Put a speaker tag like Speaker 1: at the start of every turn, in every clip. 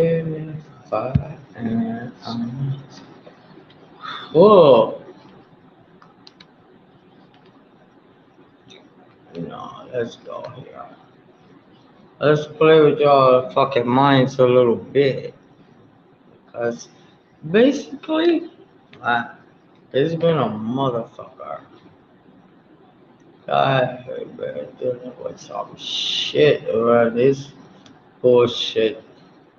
Speaker 1: If I am full, let's go here. Let's play with your fucking minds a little bit. Because basically, uh, it's been a motherfucker. God, I've been dealing with some shit around this bullshit.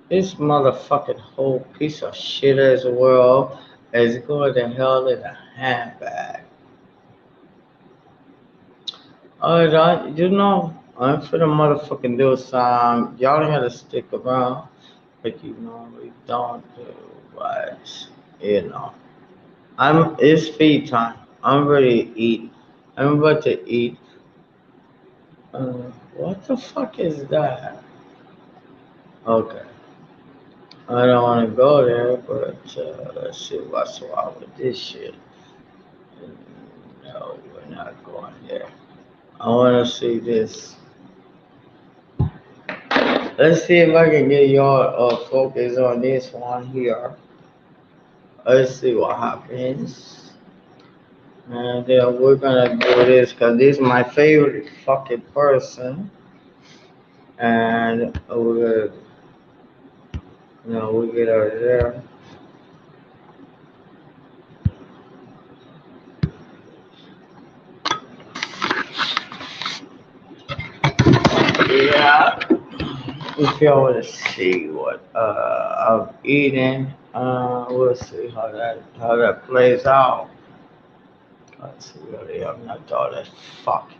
Speaker 1: This motherfucking whole piece of shit as world is going to hell in a handbag. Alright, I'm finna motherfucking do some. Y'all ain't gotta stick around, but you normally don't do, but you know. It's feed time. I'm ready to eat. I'm about to eat. What the fuck is that? Okay. I don't wanna go there, but let's see what's wrong with this shit. No, we're not going there. I wanna see this. Let's see if I can get y'all focus on this one here. Let's see what happens. And then we're gonna do this because this is my favorite fucking person. And we're gonna, we get over there. Yeah. If y'all wanna see what I'm eating, we'll see how that plays out. Let's see really I'm not all that fuck.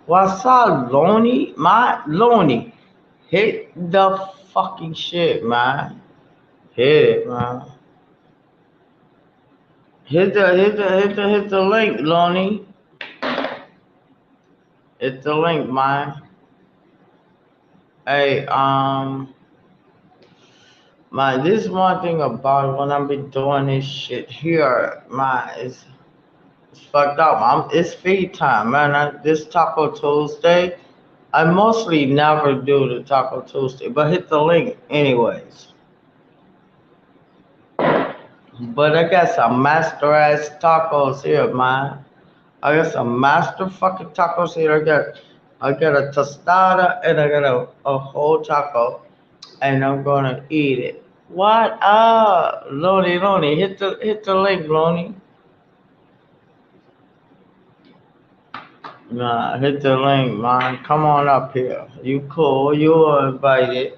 Speaker 1: What's up, Loney? My Loney. Hit the fucking shit, man. Hit it, man. Hit the link, Loney. Hit the link, man. Hey, man, this one thing about when I've been doing this shit here, man, it's fucked up. It's feed time, man. This Taco Tuesday, I mostly never do the Taco Tuesday, but hit the link anyways. But I got some master ass tacos here, man. I got some master fucking tacos here. I got a tostada and I got a whole taco, and I'm gonna eat it. What up, Loney? Hit the link, Loney. Nah, hit the link, man. Come on up here. You cool? You are invited.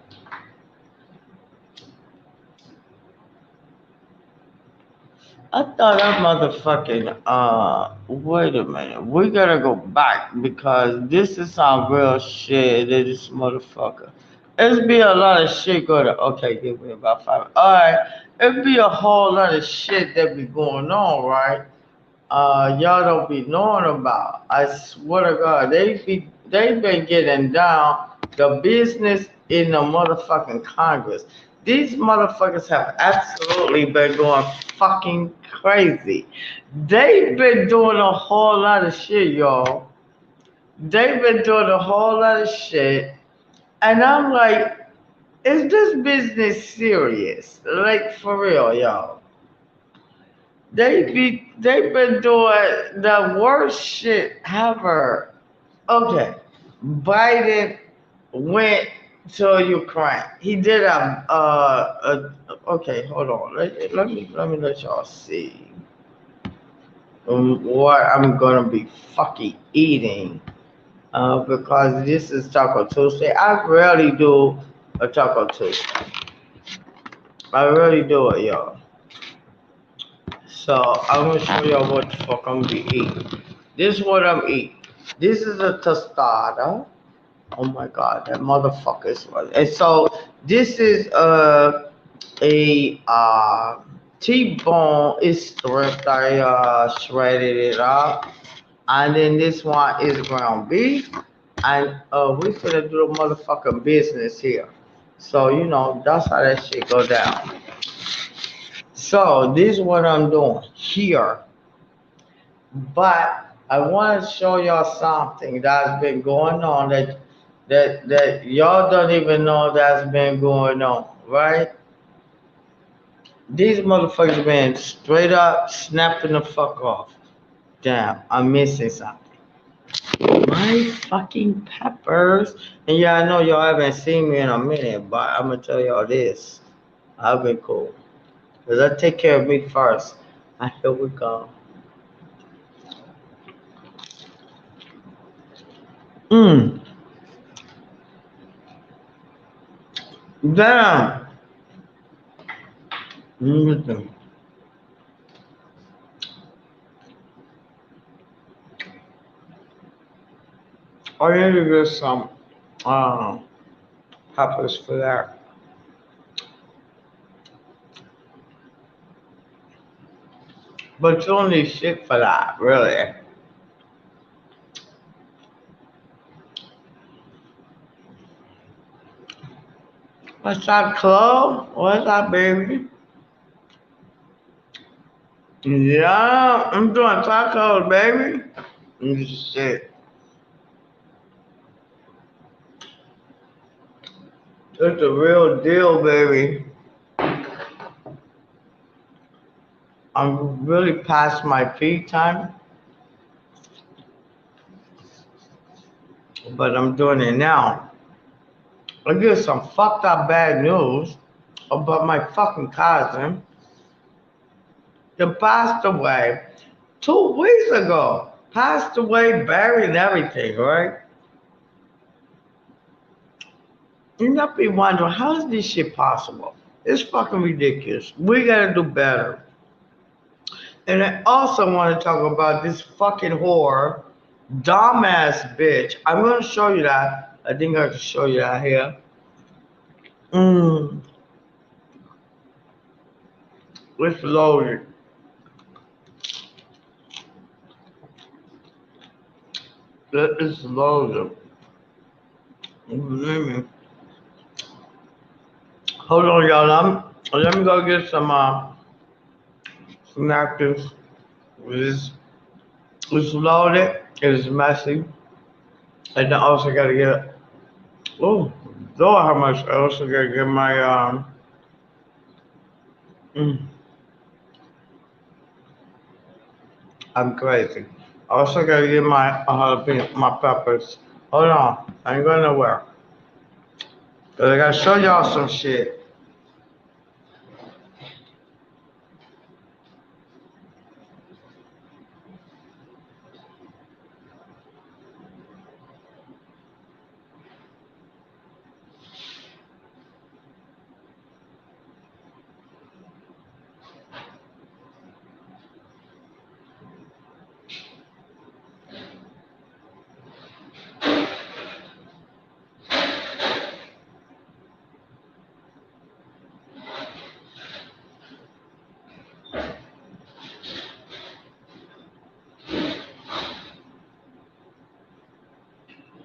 Speaker 1: I thought that motherfucking wait a minute. We gotta go back because this is some real shit that this motherfucker. It's be a lot of shit going on. Okay, give me about 5. Alright. It be a whole lot of shit that be going on, right? Y'all don't be knowing about. I swear to God, they been getting down the business in the motherfucking Congress. These motherfuckers have absolutely been going fucking crazy. They've been doing a whole lot of shit, y'all. They've been doing a whole lot of shit, and I'm like, is this business serious? Like for real, y'all. They've been doing the worst shit ever. Okay, Biden went to Ukraine. He did okay, hold on. Let me let y'all see what I'm gonna be fucking eating. Because this is Taco Tuesday. I rarely do a Taco Tuesday. I really do it, y'all. So I'm gonna show y'all what the fuck I'm gonna be eating. This is what I'm eating. This is a tostada. Oh my god, that motherfucker is right. And so this is a T-bone is stripped. I shredded it up. And then this one is ground beef. And we finna do the motherfucking business here. So that's how that shit go down. So this is what I'm doing here. But I want to show y'all something that's been going on that y'all don't even know that's been going on, right? These motherfuckers been straight up snapping the fuck off. Damn, I'm missing something. My fucking peppers. And yeah, I know y'all haven't seen me in a minute, but I'm gonna tell y'all this. I've been cool. Cause I take care of me first. And here we go. Mmm. Damn. Mm-hmm. I need to get some peppers for that. But you don't need shit for that, really. What's that, Chloe? What's that, baby? Yeah, I'm doing tacos, baby. Shit. It's the real deal, baby. I'm really past my peak time, but I'm doing it now. I get some fucked up bad news about my fucking cousin that passed away 2 weeks ago. Passed away, buried and everything, right? You not be wondering, how is this shit possible? It's fucking ridiculous. We gotta do better. And I also want to talk about this fucking whore, dumbass bitch. I'm gonna show you that. I think I can show you that here. Mmm, it's loaded. It is loaded. Believe me. Hold on, y'all. Let me go get some napkins. It's loaded. It is messy. And I also gotta get. Oh, Lord, how much? I also gotta get my mm, I'm crazy. I also gotta get my jalapeno, my peppers. Hold on, I ain't going nowhere. Cause I gotta show y'all some shit.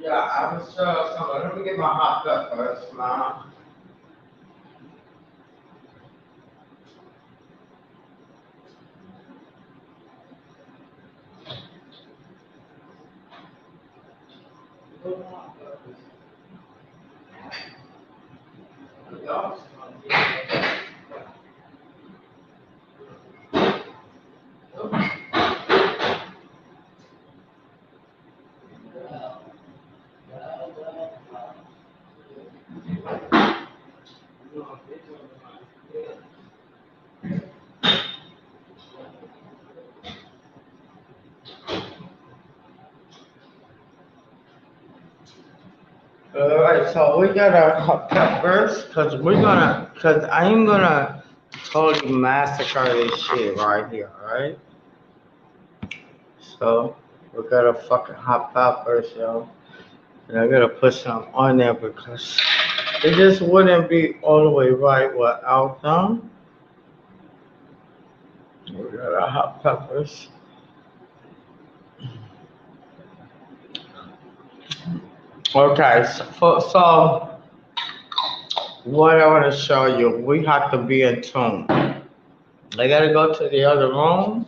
Speaker 1: Yeah, I'm gonna show y'all something. Let me get my hot peppers, man. Alright, so we gotta hot peppers, cause I'm gonna totally massacre this shit right here, alright? So we gotta fucking hot peppers, yo. And I gotta put some on there because it just wouldn't be all the way right without them. We got our hot peppers. Okay, so what I want to show you, we have to be in tune. I gotta go to the other room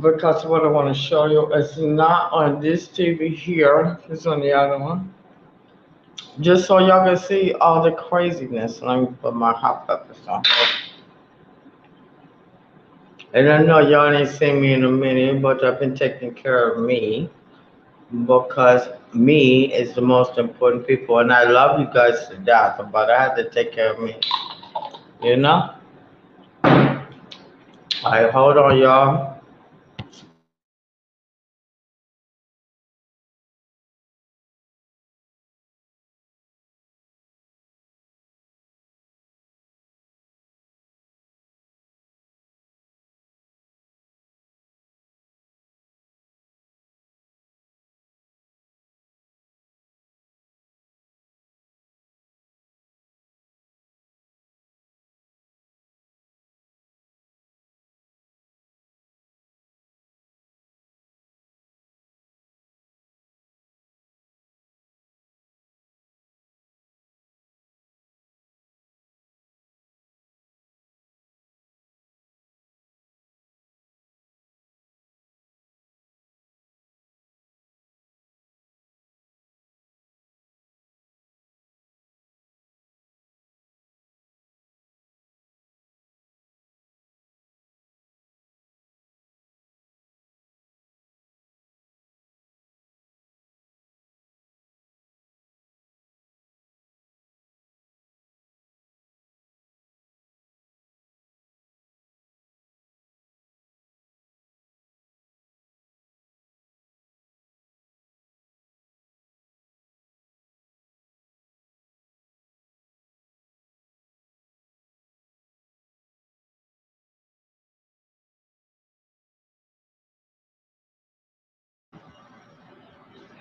Speaker 1: because what I want to show you is not on this TV here, it's on the other one. Just so y'all can see all the craziness. Let me put my hot peppers on. And I know y'all ain't seen me in a minute, but I've been taking care of me because me is the most important people, and I love you guys to death, but I have to take care of me. You know? I hold on, y'all.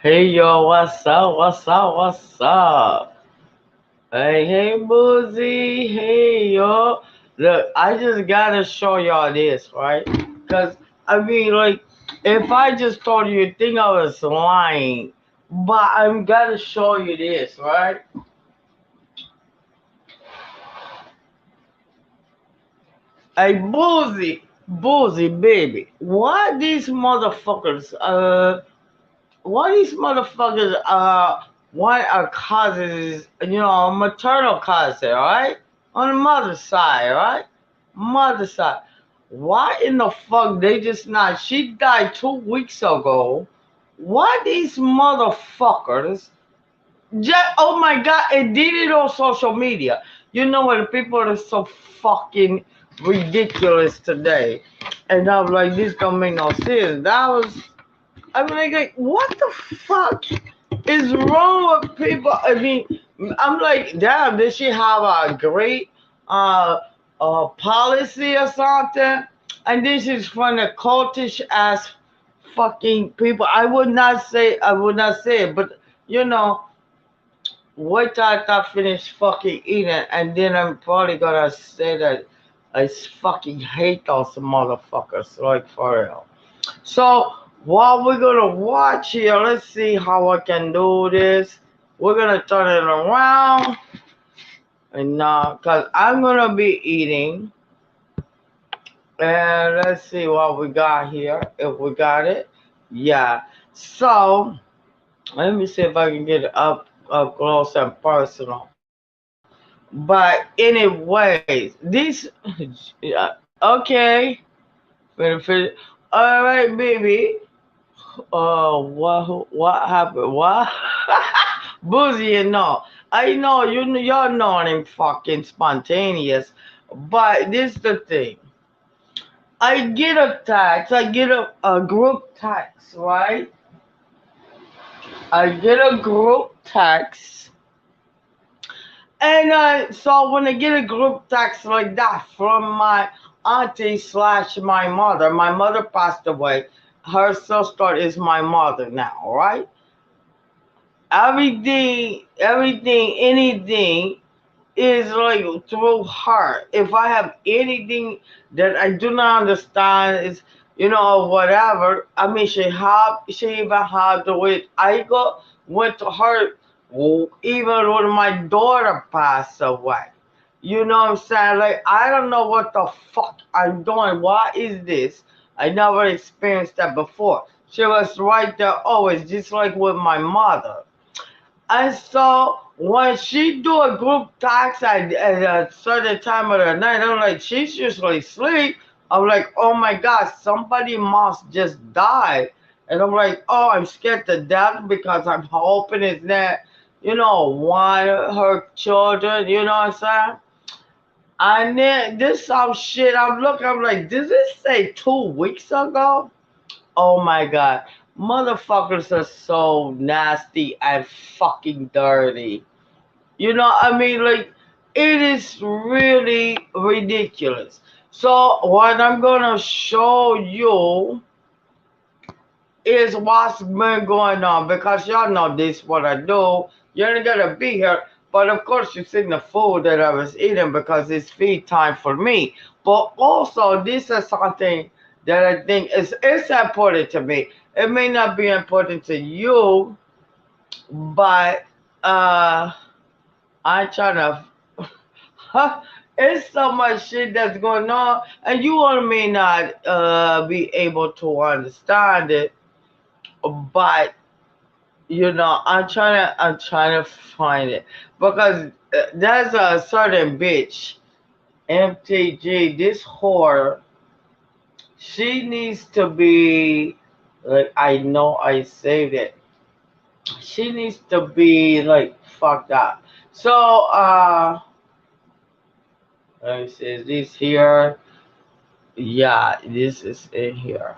Speaker 1: Hey, yo, what's up? What's up? What's up? Hey, hey, Boozy. Hey, yo. Look, I just gotta show y'all this, right? Because, I mean, like, if I just told you, you'd think I was lying. But I'm gonna show you this, right? Hey, Boozy, baby. Why these motherfuckers, why are cousins, maternal cousin, alright? On the mother's side, alright? Mother's side. Why in the fuck they just not, she died 2 weeks ago. Why these motherfuckers just, oh my god, and did it on social media. You know what, people are so fucking ridiculous today. And I'm like, this don't make no sense. I'm like, what the fuck is wrong with people? I mean, I'm like, damn, did she have a great uh, policy or something? And this is from the cultish ass fucking people. I would not say it, but you know, wait till I finish fucking eating, and then I'm probably gonna say that I fucking hate those motherfuckers, like for real. So what we're gonna watch here, let's see how I can do this. We're gonna turn it around, and cause I'm gonna be eating, and let's see what we got here. If we got it, yeah. So let me see if I can get it up close and personal. But anyways, this yeah, okay. All right, baby. What happened? What? Boozy, I know you're not him fucking spontaneous, but this the thing. I get a text. I get a group text, right? I get a group text, and so when I get a group text like that from my auntie slash my mother passed away. Her sister is my mother now, right? Anything is like through her. If I have anything that I do not understand, is whatever. I mean, she even had the way I went to her even when my daughter passed away. You know what I'm saying? Like, I don't know what the fuck I'm doing. Why is this? I never experienced that before. She was right there always, just like with my mother. And so when she do a group text at a certain time of the night, I'm like, she's usually asleep. I'm like, oh my God, somebody must just die. And I'm like, oh, I'm scared to death because I'm hoping it's not, one of her children, you know what I'm saying? And then this some shit I'm looking, I'm like, did this say 2 weeks ago? Oh my God. Motherfuckers are so nasty and fucking dirty. You know, I mean, like, it is really ridiculous. So, what I'm gonna show you is what's been going on because y'all know this what I do. You ain't gonna be here, but of course you seen the food that I was eating because it's feed time for me. But also, this is something that I think is important to me. It may not be important to you, but I'm trying to. It's so much shit that's going on, and you all may not be able to understand it, but I'm trying to find it because there's a certain bitch, MTG, this whore. She needs to be like, I know I saved it. She needs to be like fucked up. So let me see, is this here? Yeah, this is in here.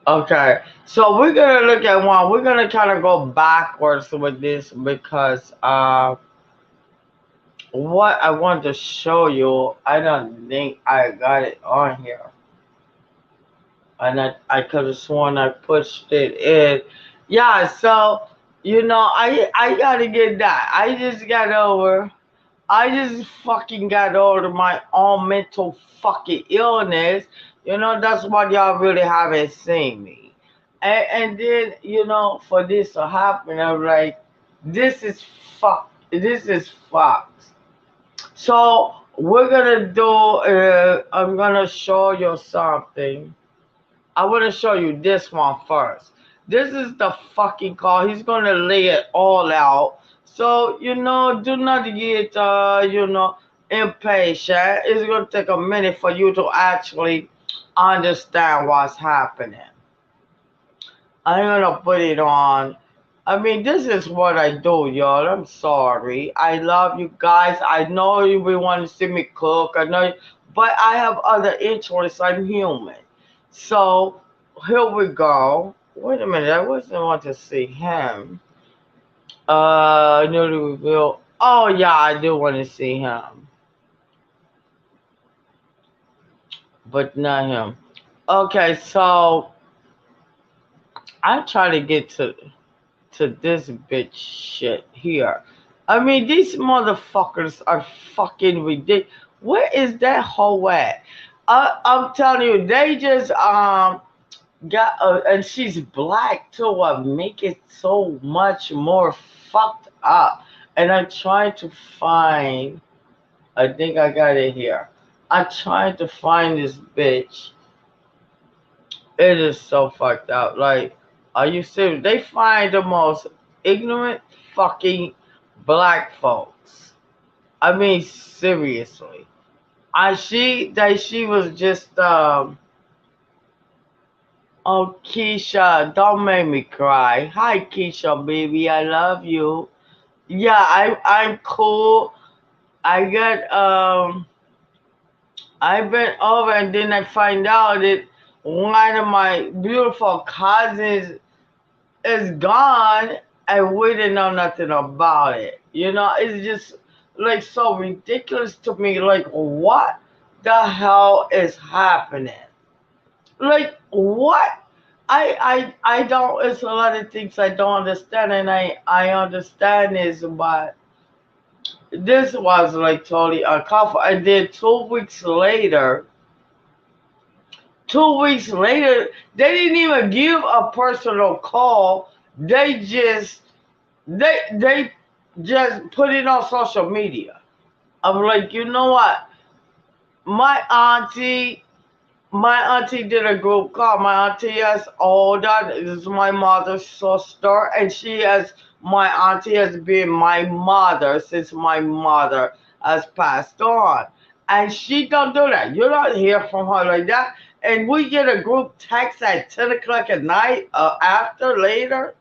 Speaker 1: Okay, so we're gonna look at one. We're gonna kind of go backwards with this because what I want to show you, I don't think I got it on here, and I could have sworn I pushed it in. Yeah, so I gotta get that. I just fucking got over my own mental fucking illness. That's what y'all really haven't seen me. And then, for this to happen, I'm like, this is fuck. This is fucked. So we're gonna do. I'm gonna show you something. I want to show you this one first. This is the fucking call. He's gonna lay it all out. So do not get impatient. It's gonna take a minute for you to actually understand what's happening. I'm gonna put it on. I mean, this is what I do, y'all. I'm sorry. I love you guys. I know you will want to see me cook. I know, but I have other interests. I'm human. So here we go. Wait a minute. I wasn't want to see him. Newly revealed. Oh yeah, I do want to see him, but not him. Okay, so I'm trying to get to this bitch shit here. I mean, these motherfuckers are fucking ridiculous. Where is that hoe at? I'm telling you, they just got and she's black too. What make it so much more fucked up? And I'm trying to find. I think I got it here. I'm trying to find this bitch. It is so fucked up. Like, are you serious? They find the most ignorant fucking black folks. I mean, seriously. She was just oh Keisha, don't make me cry. Hi Keisha, baby, I love you. Yeah, I'm cool. I got I went over and then I find out that one of my beautiful cousins is gone and we didn't know nothing about it. It's just like so ridiculous to me. Like, what the hell is happening? Like, what? I don't. It's a lot of things I don't understand, and I understand this, but this was like totally uncomfortable. And then 2 weeks later, they didn't even give a personal call. They just put it on social media. I'm like, you know what? My auntie, My auntie did a group call. My auntie has older. This is my mother's sister, and she has my auntie has been my mother since my mother has passed on, and she don't do that. You don't hear from her like that. And we get a group text at 10 o'clock at night, after later.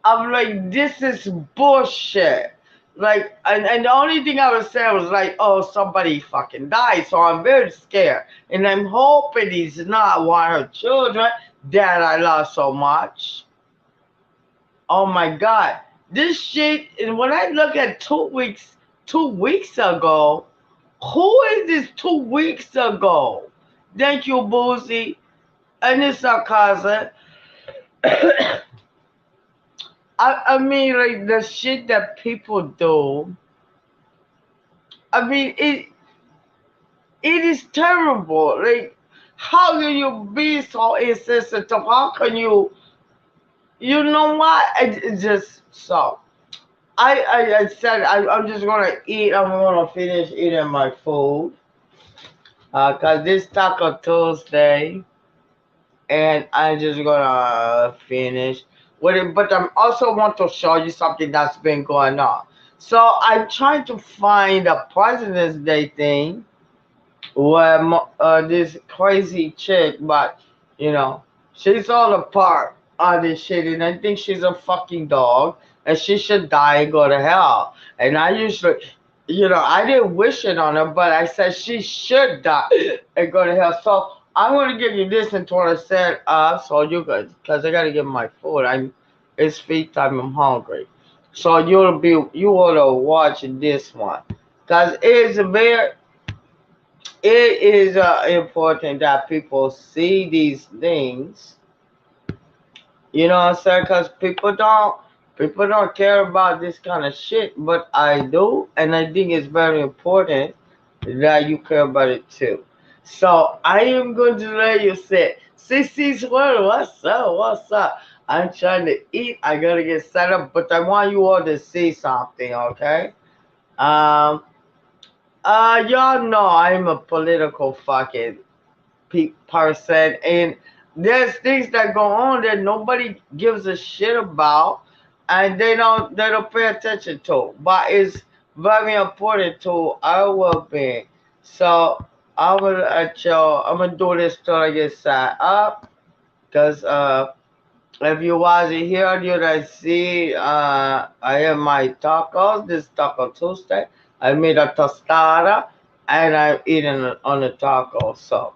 Speaker 1: I'm like, this is bullshit. Like, and the only thing I was saying was like, oh, somebody fucking died. So I'm very scared. And I'm hoping he's not one of her children that I love so much. Oh my God. This shit, and when I look at 2 weeks ago, who is this 2 weeks ago? Thank you, Boozy. And it's our cousin. I mean, like the shit that people do. I mean, it is terrible. Like, how can you be so insensitive? How can you? You know what? It's just so. I said I'm just gonna eat. I'm gonna finish eating my food. Cause this Taco Tuesday, and I'm just gonna finish with it. But I also want to show you something that's been going on. So I'm trying to find a President's Day thing where this crazy chick, but you know, she's all apart on this shit, and I think she's a fucking dog, and she should die and go to hell. And I usually, I didn't wish it on her, but I said she should die and go to hell. So I'm gonna give you this until I said, so you guys, cause I gotta get my food. It's feed time. I'm hungry. So you oughta watch this one, cause it's very it is important that people see these things. You know what I'm saying? Because people don't care about this kind of shit, but I do, and I think it's very important that you care about it too. So I am going to let you sit. Sissy's word, what's up? What's up? I'm trying to eat. I gotta get set up, but I want you all to see something, okay? Um, y'all know I'm a political fucking person, and there's things that go on that nobody gives a shit about, and they don't pay attention to. But it's very important to our well-being. So I'm gonna do this till I get set up, cause if you wasn't here, you'd see I have my tacos. This Taco Tuesday. I made a tostada and I'm eating it on the taco. So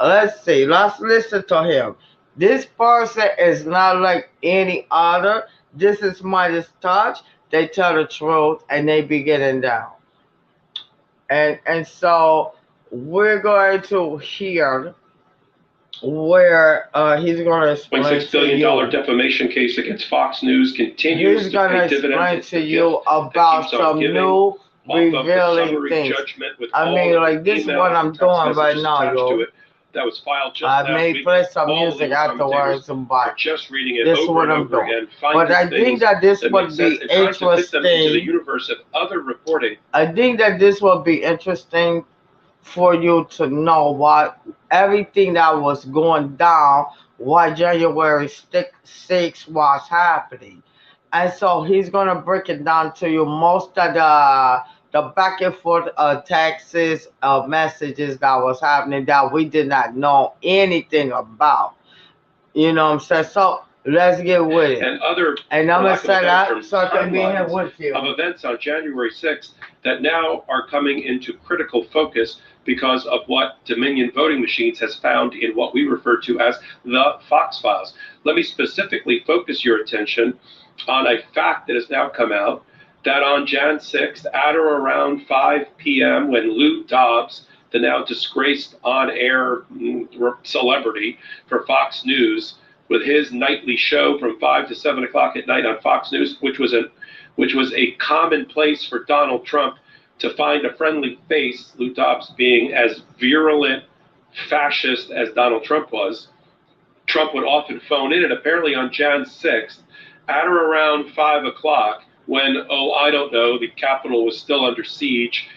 Speaker 1: let's see. Let's listen to him. This person is not like any other. This is Midas Touch. They tell the truth and they be getting down. And so we're going to hear where he's going to explain
Speaker 2: $1.6 billion defamation case against Fox News continues
Speaker 1: he's going to explain to you about some new revealing things. I mean, like this is what I'm doing right now, yo.
Speaker 2: That was filed just
Speaker 1: I
Speaker 2: last
Speaker 1: may
Speaker 2: week.
Speaker 1: play some
Speaker 2: All
Speaker 1: music
Speaker 2: the
Speaker 1: afterwards, but
Speaker 2: just reading it
Speaker 1: this is
Speaker 2: over
Speaker 1: what
Speaker 2: and
Speaker 1: I'm
Speaker 2: over
Speaker 1: doing.
Speaker 2: again,
Speaker 1: But I think that this
Speaker 2: that
Speaker 1: would
Speaker 2: make
Speaker 1: be
Speaker 2: sense and tries to fit them into the
Speaker 1: interesting.
Speaker 2: universe of other reporting.
Speaker 1: I think that this would be interesting for you to know what everything that was going down, what January 6 was happening. And so he's gonna break it down to you most of the back and forth texts messages that was happening that we did not know anything about. You know what I'm saying? So let's get with it.
Speaker 2: And other,
Speaker 1: And I'm gonna set up so I can be here with you.
Speaker 2: of events on January 6th that now are coming into critical focus because of what Dominion Voting Machines has found in what we refer to as the Fox Files. Let me specifically focus your attention on a fact that has now come out that on Jan 6th, at or around 5 p.m., when Lou Dobbs, the now disgraced on-air celebrity for Fox News, with his nightly show from 5 to 7 o'clock at night on Fox News, which was a common place for Donald Trump to find a friendly face, Lou Dobbs being as virulent fascist as Donald Trump was. Trump would often phone in, and apparently on Jan 6th, at or around 5 o'clock, when, I don't know, the Capitol was still under siege,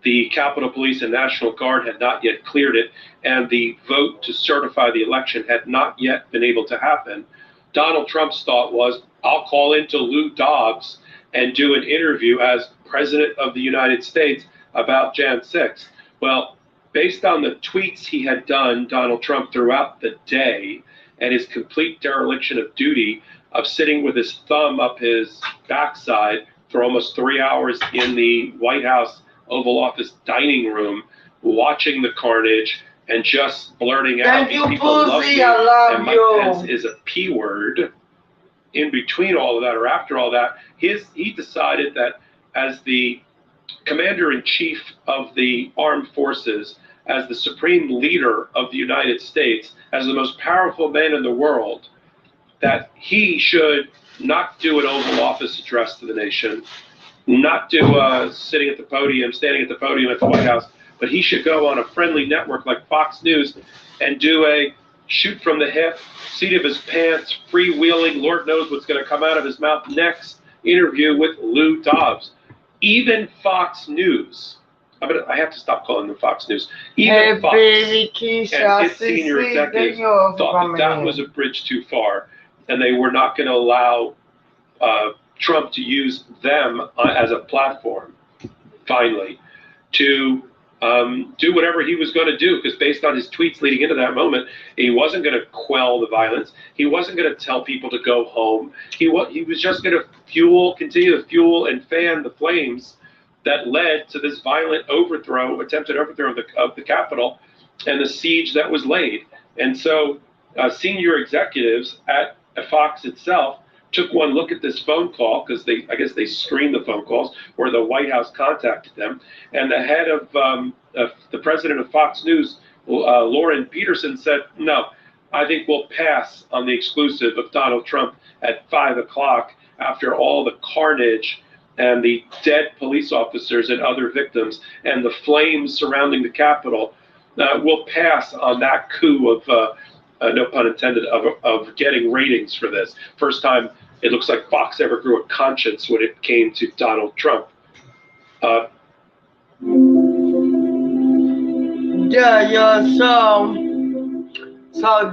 Speaker 2: the Capitol Police and National Guard had not yet cleared it, and the vote to certify the election had not yet been able to happen, Donald Trump's thought was, I'll call into Lou Dobbs and do an interview as President of the United States about Jan 6. Well, based on the tweets he had done, Donald Trump, throughout the day, and his complete dereliction of duty of sitting with his thumb up his backside for almost 3 hours in the White House Oval Office dining room, watching the carnage and just blurting out, these people love me, and Mike Pence is a P word. In between all of that, or after all that, he decided that as the commander-in-chief of the armed forces, as the supreme leader of the United States, as the most powerful man in the world, that he should not do an Oval Office address to the nation, not do standing at the podium at the White House, but he should go on a friendly network like Fox News and do a shoot from the hip, seat of his pants, freewheeling, Lord knows what's going to come out of his mouth next interview with Lou Dobbs. Even Fox News, I have to stop calling them Fox News. Even Fox and its senior executives thought that was a bridge too far, and they were not going to allow Trump to use them as a platform, finally, to do whatever he was going to do, because based on his tweets leading into that moment, he wasn't going to quell the violence. He wasn't going to tell people to go home. He was just going to continue to fuel and fan the flames that led to this violent attempted overthrow of the Capitol and the siege that was laid. And so senior executives at Fox itself took one look at this phone call, because I guess they screened the phone calls, or the White House contacted them, and the head of the president of Fox News, Lauren Peterson, said, no, I think we'll pass on the exclusive of Donald Trump at 5 o'clock after all the carnage and the dead police officers and other victims and the flames surrounding the Capitol. We'll pass on that coup of no pun intended, of getting ratings for this. First time it looks like Fox ever grew a conscience when it came to Donald Trump.
Speaker 1: So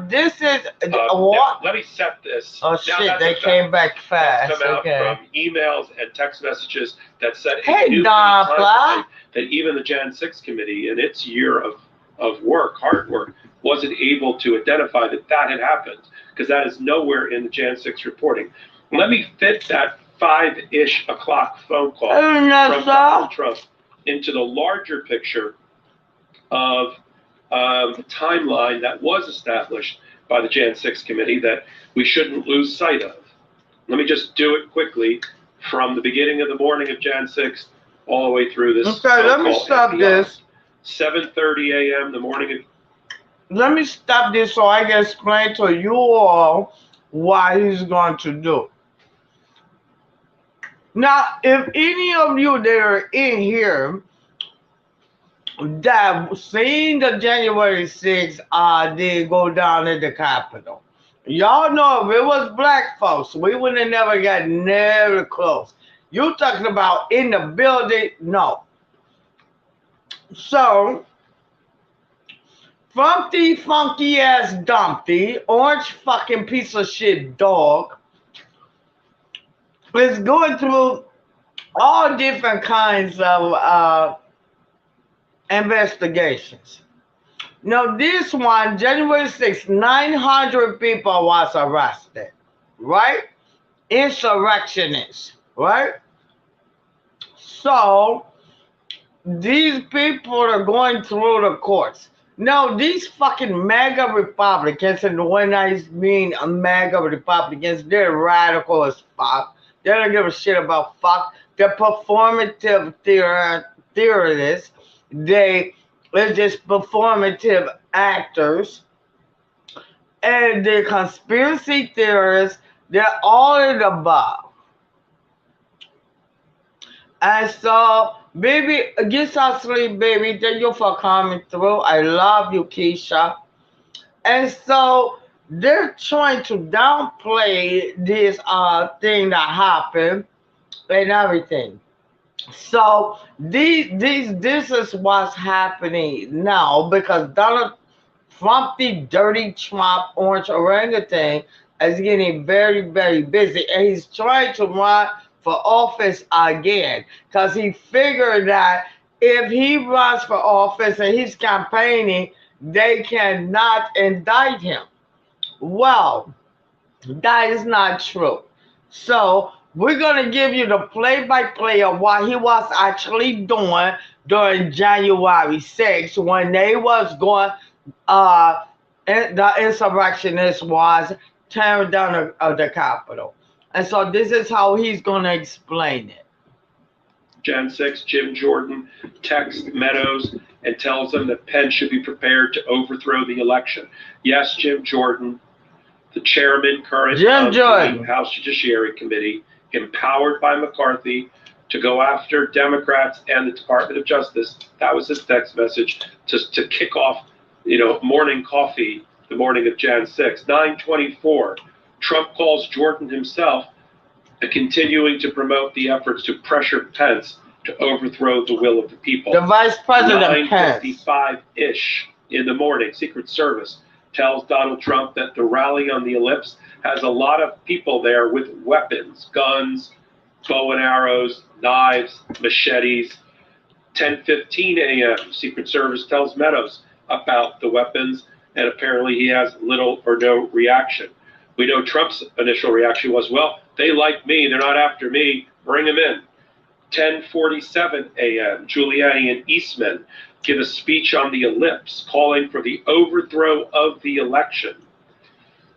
Speaker 1: this is
Speaker 2: what? Let me set this.
Speaker 1: Oh shit! They came back fast.
Speaker 2: Come out from emails and text messages that said,
Speaker 1: "Hey, Don,
Speaker 2: that even the Jan 6 committee in its year of work, hard work, wasn't able to identify that had happened, because that is nowhere in the Jan 6 reporting." Let me fit that 5-ish o'clock phone call from Donald Trump into the larger picture of the timeline that was established by the Jan 6 committee that we shouldn't lose sight of. Let me just do it quickly from the beginning of the morning of Jan 6 all the way through this.
Speaker 1: Okay, let me stop this.
Speaker 2: 7:30 a.m. the morning of.
Speaker 1: Let me stop this so I can explain to you all what he's going to do. Now, if any of you that are in here that seen the January 6th, they go down at the Capitol, y'all know if it was black folks, we would have never got never close. You talking about in the building? No. So, Funky ass Dumpty, orange fucking piece of shit dog, is going through all different kinds of investigations. Now this one, January 6th, 900 people was arrested, right? Insurrectionists, right? So these people are going through the courts. No, these fucking MAGA Republicans, and when I mean MAGA Republicans, they're radical as fuck. They don't give a shit about fuck. They're performative theorists. They're just performative actors. And they're conspiracy theorists. They're all of the above. And so, baby, get some sleep, baby. Thank you for coming through. I love you, Keisha. And so they're trying to downplay this thing that happened and everything. So this is what's happening now because Donald Trump, the dirty Trump orange orangutan, is getting very busy, and he's trying to run for office again because he figured that if he runs for office and he's campaigning, they cannot indict him. Well, that is not true. So we're gonna give you the play-by-play of what he was actually doing during January 6th when they was going uh the insurrectionists was tearing down the Capitol. And so this is how he's gonna explain it.
Speaker 2: Jan 6, Jim Jordan texts Meadows and tells him that Pence should be prepared to overthrow the election. Yes, Jim Jordan, the chairman current
Speaker 1: Jim
Speaker 2: of
Speaker 1: Jordan.
Speaker 2: the House Judiciary Committee, empowered by McCarthy to go after Democrats and the Department of Justice. That was his text message to kick off, morning coffee the morning of Jan 6. 9:24, Trump calls Jordan himself and continuing to promote the efforts to pressure Pence to overthrow the will of the people.
Speaker 1: The Vice President Pence.
Speaker 2: 9:55-ish in the morning, Secret Service tells Donald Trump that the rally on the ellipse has a lot of people there with weapons, guns, bow and arrows, knives, machetes. 10:15 a.m., Secret Service tells Meadows about the weapons, and apparently he has little or no reaction. We know Trump's initial reaction was, well, they like me, they're not after me, bring them in. 10:47 a.m., Giuliani and Eastman give a speech on the ellipse calling for the overthrow of the election.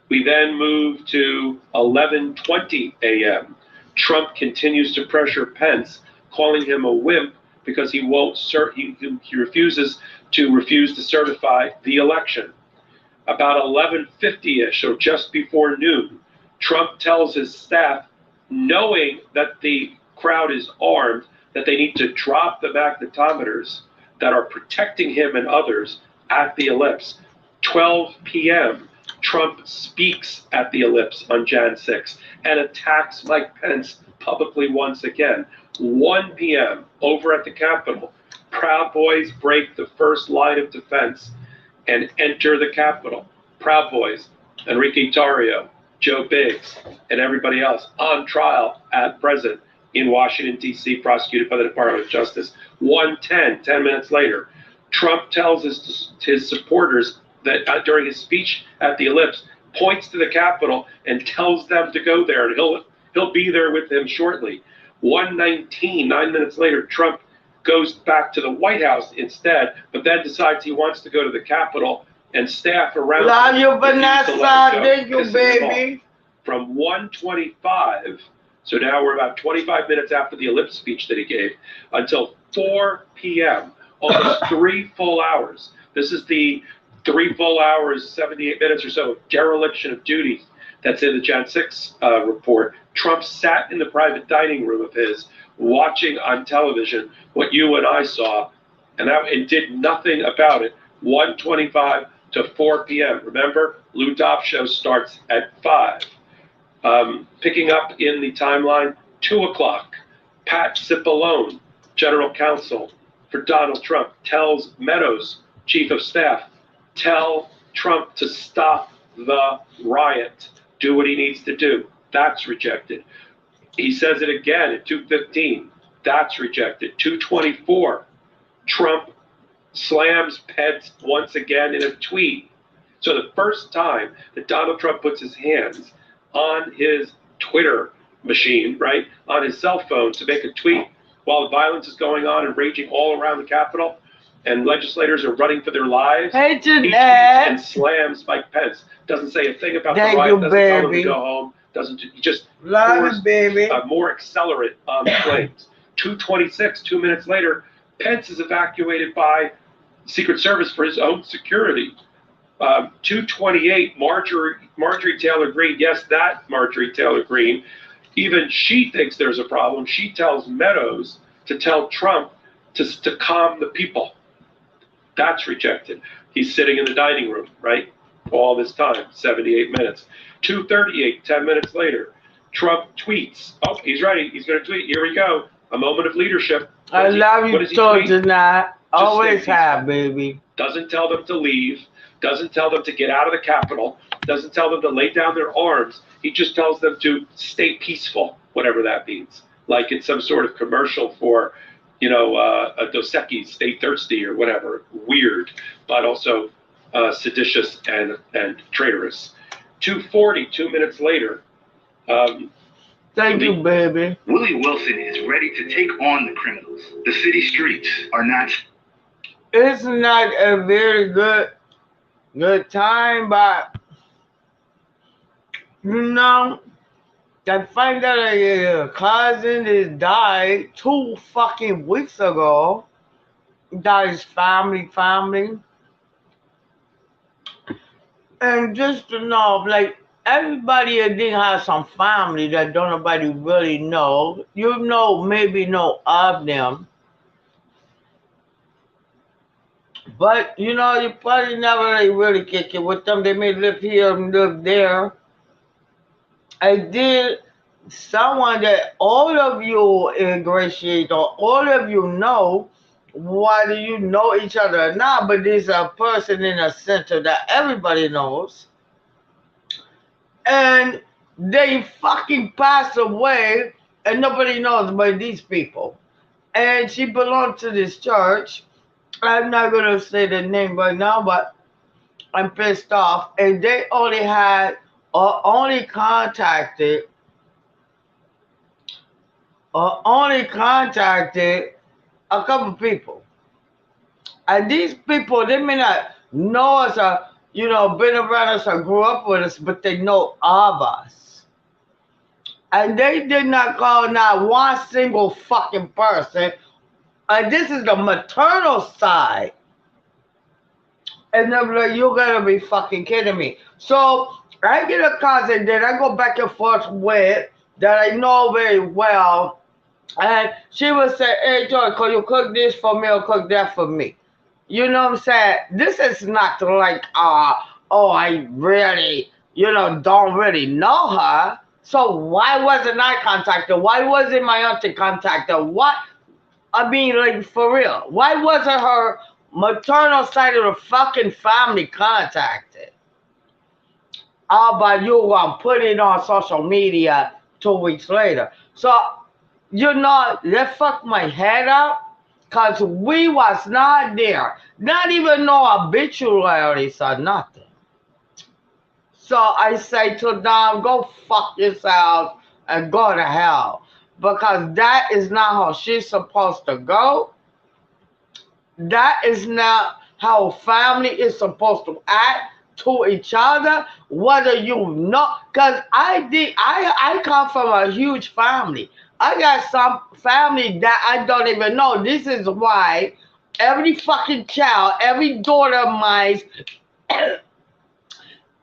Speaker 2: We then move to 11:20 a.m. Trump continues to pressure Pence, calling him a wimp because he refuses to certify the election. About 11:50-ish, or just before noon, Trump tells his staff, knowing that the crowd is armed, that they need to drop the magnetometers that are protecting him and others at the ellipse. 12 p.m., Trump speaks at the ellipse on Jan 6 and attacks Mike Pence publicly once again. 1 p.m., over at the Capitol, Proud Boys break the first line of defense and enter the Capitol. Proud Boys, Enrique Tarrio, Joe Biggs, and everybody else on trial at present in Washington, D.C., prosecuted by the Department of Justice. 1:10, 10 minutes later, Trump tells his supporters that during his speech at the ellipse, points to the Capitol and tells them to go there, and he'll be there with them shortly. 1:19, 9 minutes later, Trump goes back to the White House instead, but then decides he wants to go to the Capitol, and staff around
Speaker 1: Love you,
Speaker 2: him refuse to let him
Speaker 1: Vanessa.
Speaker 2: go,
Speaker 1: Thank you,
Speaker 2: pissing him off.
Speaker 1: baby.
Speaker 2: From 1:25, so now we're about 25 minutes after the ellipse speech that he gave, until 4 p.m., almost 3 full hours. This is the 3 full hours, 78 minutes or so of dereliction of duty that's in the Jan 6 report. Trump sat in the private dining room of his, watching on television what you and I saw, and did nothing about it. 1:25 to 4 p.m. Remember, Lou Dobbs show starts at 5. Picking up in the timeline, 2 o'clock, Pat Cipollone, general counsel for Donald Trump, tells Meadows, chief of staff, tell Trump to stop the riot, do what he needs to do. That's rejected. He says it again at 2:15. That's rejected. 2:24, Trump slams Pence once again in a tweet. So the first time that Donald Trump puts his hands on his Twitter machine, right, on his cell phone to make a tweet while the violence is going on and raging all around the Capitol and legislators are running for their lives,
Speaker 1: Hey,
Speaker 2: he tweets
Speaker 1: Jeanette.
Speaker 2: and slams Mike Pence. Doesn't say a thing about
Speaker 1: Thank
Speaker 2: the riot,
Speaker 1: you,
Speaker 2: doesn't tell him to
Speaker 1: baby.
Speaker 2: go home, he just
Speaker 1: Love
Speaker 2: pours
Speaker 1: you, baby.
Speaker 2: more accelerant on the flames. 2:26, 2 minutes later, Pence is evacuated by Secret Service for his own security. 2:28, Marjorie Taylor Greene, yes, that Marjorie Taylor Greene, even she thinks there's a problem. She tells Meadows to tell Trump to calm the people. That's rejected. He's sitting in the dining room, right? All this time, 78 minutes. 2:38, 10 minutes later, Trump tweets. Oh, he's ready. He's going to tweet. Here we go. A moment of leadership.
Speaker 1: I love
Speaker 2: What
Speaker 1: you
Speaker 2: does he
Speaker 1: so
Speaker 2: tweet?
Speaker 1: tonight. Always
Speaker 2: stay
Speaker 1: have,
Speaker 2: peaceful.
Speaker 1: baby.
Speaker 2: Doesn't tell them to leave, doesn't tell them to get out of the Capitol, doesn't tell them to lay down their arms. He just tells them to stay peaceful, whatever that means. Like it's some sort of commercial for, a Dos Equis, stay thirsty or whatever. Weird, but also seditious and traitorous. 2:40, 2 minutes later.
Speaker 1: Thank you, baby.
Speaker 3: Willie Wilson is ready to take on the criminals. The city streets are not.
Speaker 1: It's not a very good time, but I find out a cousin is died 2 fucking weeks ago. That is family. And just to know, like, everybody didn't have some family that don't nobody really know. Maybe know of them. But, you probably never really kick it with them. They may live here and live there. I did someone that all of you ingratiate or all of you know, whether you know each other or not, but there's a person in the center that everybody knows. And they fucking passed away and nobody knows but these people. And she belonged to this church. I'm not going to say the name right now, but I'm pissed off. And they only contacted a couple people. And these people, they may not know us or, been around us or grew up with us, but they know of us. And they did not call not one single fucking person. And this is the maternal side. And they're like, you gotta be fucking kidding me. So I get a cousin that I go back and forth with that I know very well. And she would say, hey, Joy, could you cook this for me or cook that for me? You know what I'm saying? This is not like, I really, don't really know her. So why wasn't I contacted? Why wasn't my auntie contacted? What? I mean, like, for real. Why wasn't her maternal side of the fucking family contacted? How about you put it on social media 2 weeks later? So, that fucked my head up because we was not there. Not even no obituaries or nothing. So I say to them, go fuck yourself and go to hell. Because that is not how she's supposed to go. That is not how family is supposed to act to each other, whether you know. Because I come from a huge family. I got some family that I don't even know. This is why every fucking child, every daughter of mine,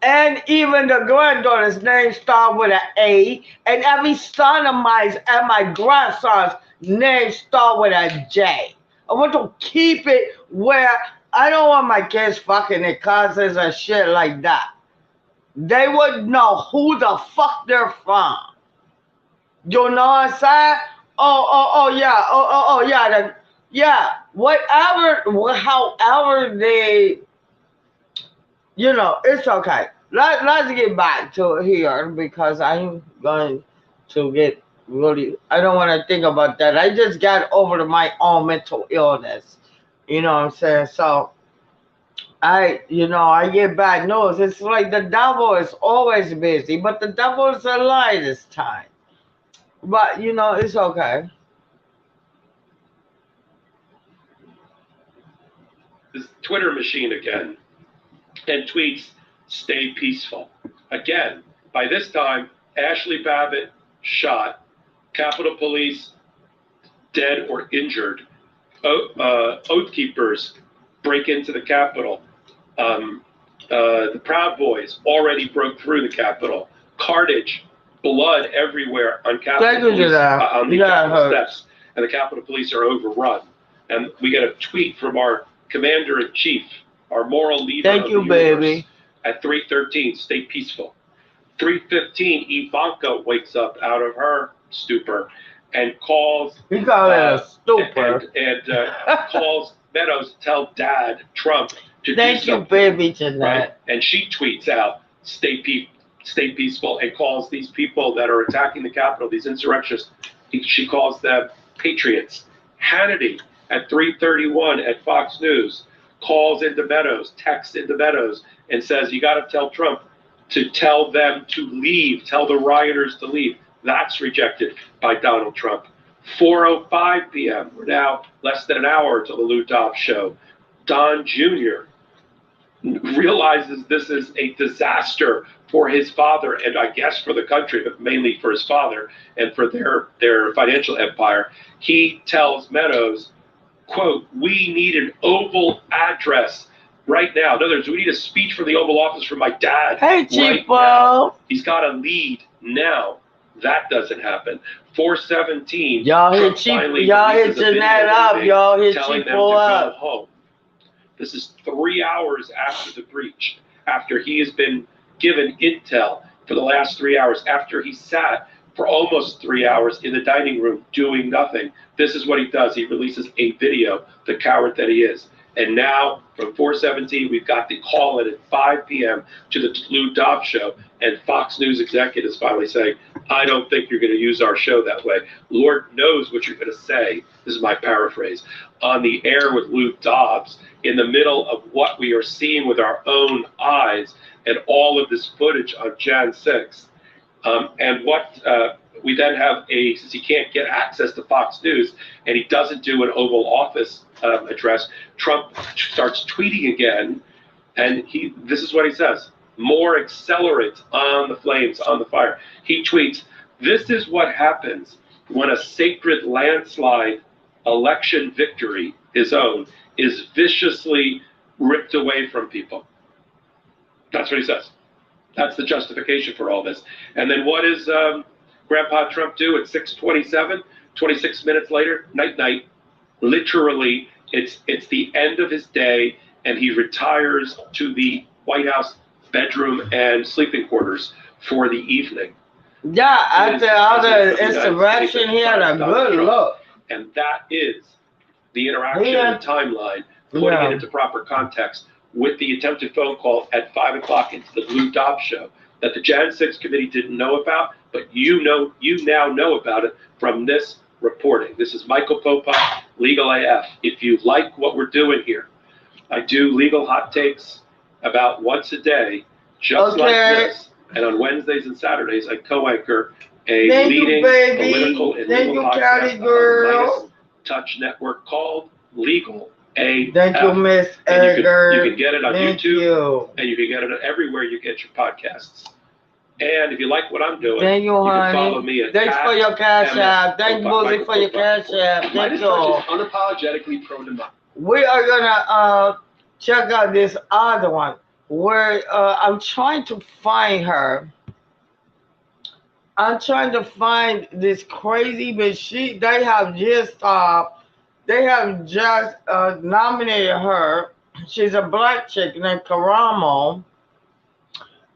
Speaker 1: and even the granddaughter's name start with an A, and every son of mine and my grandson's name start with a J. I want to keep it where I don't want my kids fucking their cousins and shit like that. They would know who the fuck they're from. You know what I'm saying? However they, it's okay. Let's get back to here because I'm going to get really, I don't want to think about that. I just got over my own mental illness. You know what I'm saying? So, I get bad news. It's like the devil is always busy, but the devil is a lie this time. But, it's okay.
Speaker 2: This Twitter machine again. And tweets, stay peaceful. Again, by this time, Ashley Babbitt shot, Capitol Police dead or injured, Oath Keepers break into the Capitol, the Proud Boys already broke through the Capitol, carnage, blood everywhere on Capitol Police, on the Capitol steps, and the Capitol Police are overrun. And we get a tweet from our Commander-in-Chief, our moral leader of the universe, at 3:13, stay peaceful. 3:15, Ivanka wakes up out of her stupor and calls
Speaker 1: He called it a stupor.
Speaker 2: and calls Meadows to tell Dad Trump to
Speaker 1: Thank
Speaker 2: do
Speaker 1: you,
Speaker 2: something.
Speaker 1: baby, tonight.
Speaker 2: Right? And she tweets out, stay peaceful, and calls these people that are attacking the Capitol, these insurrectionists, she calls them patriots. Hannity at 3:31 at Fox News calls into Meadows, texts into Meadows, and says, you got to tell Trump to tell them to leave, tell the rioters to leave. That's rejected by Donald Trump. 4:05 p.m. We're now less than an hour to the Lou Dobbs show. Don Jr. realizes this is a disaster for his father, and I guess for the country, but mainly for his father and for their financial empire. He tells Meadows, quote, we need an Oval address right now. In other words, we need a speech from the Oval Office from my dad.
Speaker 1: Hey,
Speaker 2: right
Speaker 1: Chief
Speaker 2: now. He's got to lead now. That doesn't happen. 4:17.
Speaker 1: Y'all hit Chief. Y'all hit Jeanette up. Y'all hit Chief up.
Speaker 2: Home. This is 3 hours after the breach, after he has been given intel for the last 3 hours, after he sat for almost 3 hours in the dining room doing nothing. This is what he does. He releases a video, the coward that he is. And now, from 4:17, we've got the call in at 5 p.m. to the Lou Dobbs show, and Fox News executives finally saying, I don't think you're going to use our show that way. Lord knows what you're going to say. This is my paraphrase. On the air with Lou Dobbs, in the middle of what we are seeing with our own eyes, and all of this footage on Jan 6th. And what we then have since he can't get access to Fox News and he doesn't do an Oval Office address, Trump starts tweeting again, and this is what he says: more accelerant on the flames, on the fire. He tweets, this is what happens when a sacred landslide election victory, his own, is viciously ripped away from people. That's what he says. That's the justification for all this. And then what does Grandpa Trump do at 6:27? 26 minutes later, night. Literally, it's the end of his day, and he retires to the White House bedroom and sleeping quarters for the evening.
Speaker 1: Yeah, after all the insurrection, he had a good look.
Speaker 2: And that is the interaction and the timeline, putting it into proper context with the attempted phone call at 5 o'clock into the Lou Dobbs show that the Jan 6 committee didn't know about, but you now know about it from this reporting. This is Michael Popa, Legal AF. If you like what we're doing here, I do legal hot takes about once a day, just like this. And on Wednesdays and Saturdays, I co-anchor a leading political and legal podcast on the latest Touch network called Legal AF.
Speaker 1: Thank you, Miss Edgar.
Speaker 2: You can get it on YouTube, and you can get it everywhere you get your podcasts. And if you like what I'm doing,
Speaker 1: thank you,
Speaker 2: can follow me at
Speaker 1: Thanks for your cash app. Thanks, Boozy, for your cash app. Thank you.
Speaker 2: Unapologetically pro-democracy.
Speaker 1: We are gonna check out this other one where I'm trying to find her. I'm trying to find this crazy, but they have just nominated her. She's a black chick named Karamo.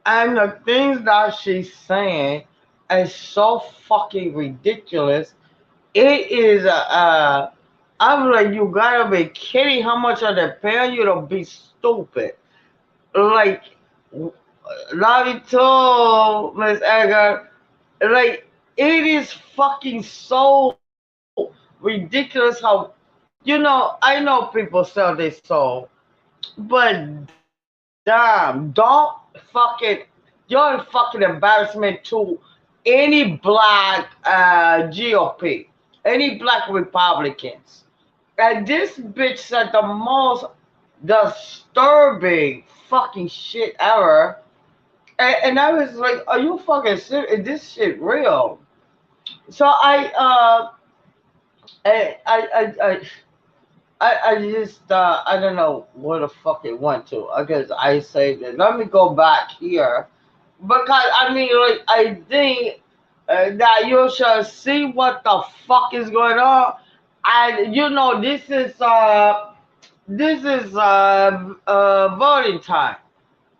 Speaker 1: And the things that she's saying is so fucking ridiculous. It is, I'm like, you gotta be kidding. How much are they paying you to be stupid? Like, Lottie told Miss Edgar, like, it is fucking so ridiculous how, I know people sell their soul, but damn, you're a fucking embarrassment to any black GOP, any black Republicans. And this bitch said the most disturbing fucking shit ever. And I was like, are you fucking serious? Is this shit real? So I just, I don't know where the fuck it went to. I guess I saved it. Let me go back here. Because, I think that you should see what the fuck is going on. And, this is voting time.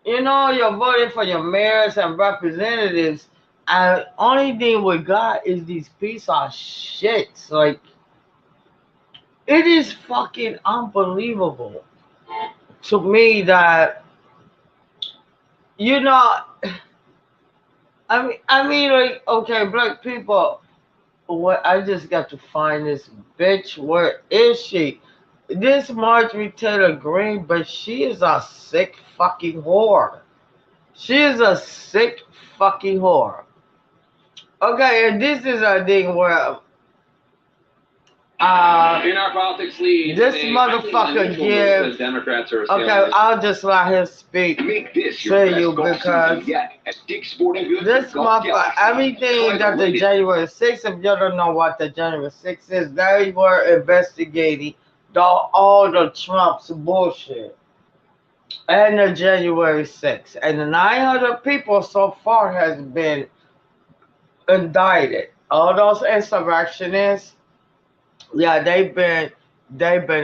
Speaker 1: You're voting for your mayors and representatives. And only thing we got is these piece of shits. Like, it is fucking unbelievable to me that, you know, I mean, like, okay, black people. What I just got to find this bitch. Where is she? This Marjorie Taylor Greene, but she is a sick fucking whore. She is a sick fucking whore. Okay, and this is a thing where
Speaker 4: in our politics lead,
Speaker 1: this motherfucker gives.
Speaker 4: Democrats are
Speaker 1: Okay, I'll just let him speak
Speaker 3: Make this
Speaker 1: to
Speaker 3: your
Speaker 1: you
Speaker 3: best golf
Speaker 1: because
Speaker 3: season yet at Dick's Sporting Goods
Speaker 1: this
Speaker 3: and Golf
Speaker 1: motherfucker,
Speaker 3: Galaxy.
Speaker 1: everything that the January 6th, if you don't know what the January 6th is, they were investigating all the Trump's bullshit and the January 6th. And the 900 people so far has been indicted. All those insurrectionists, yeah, they've been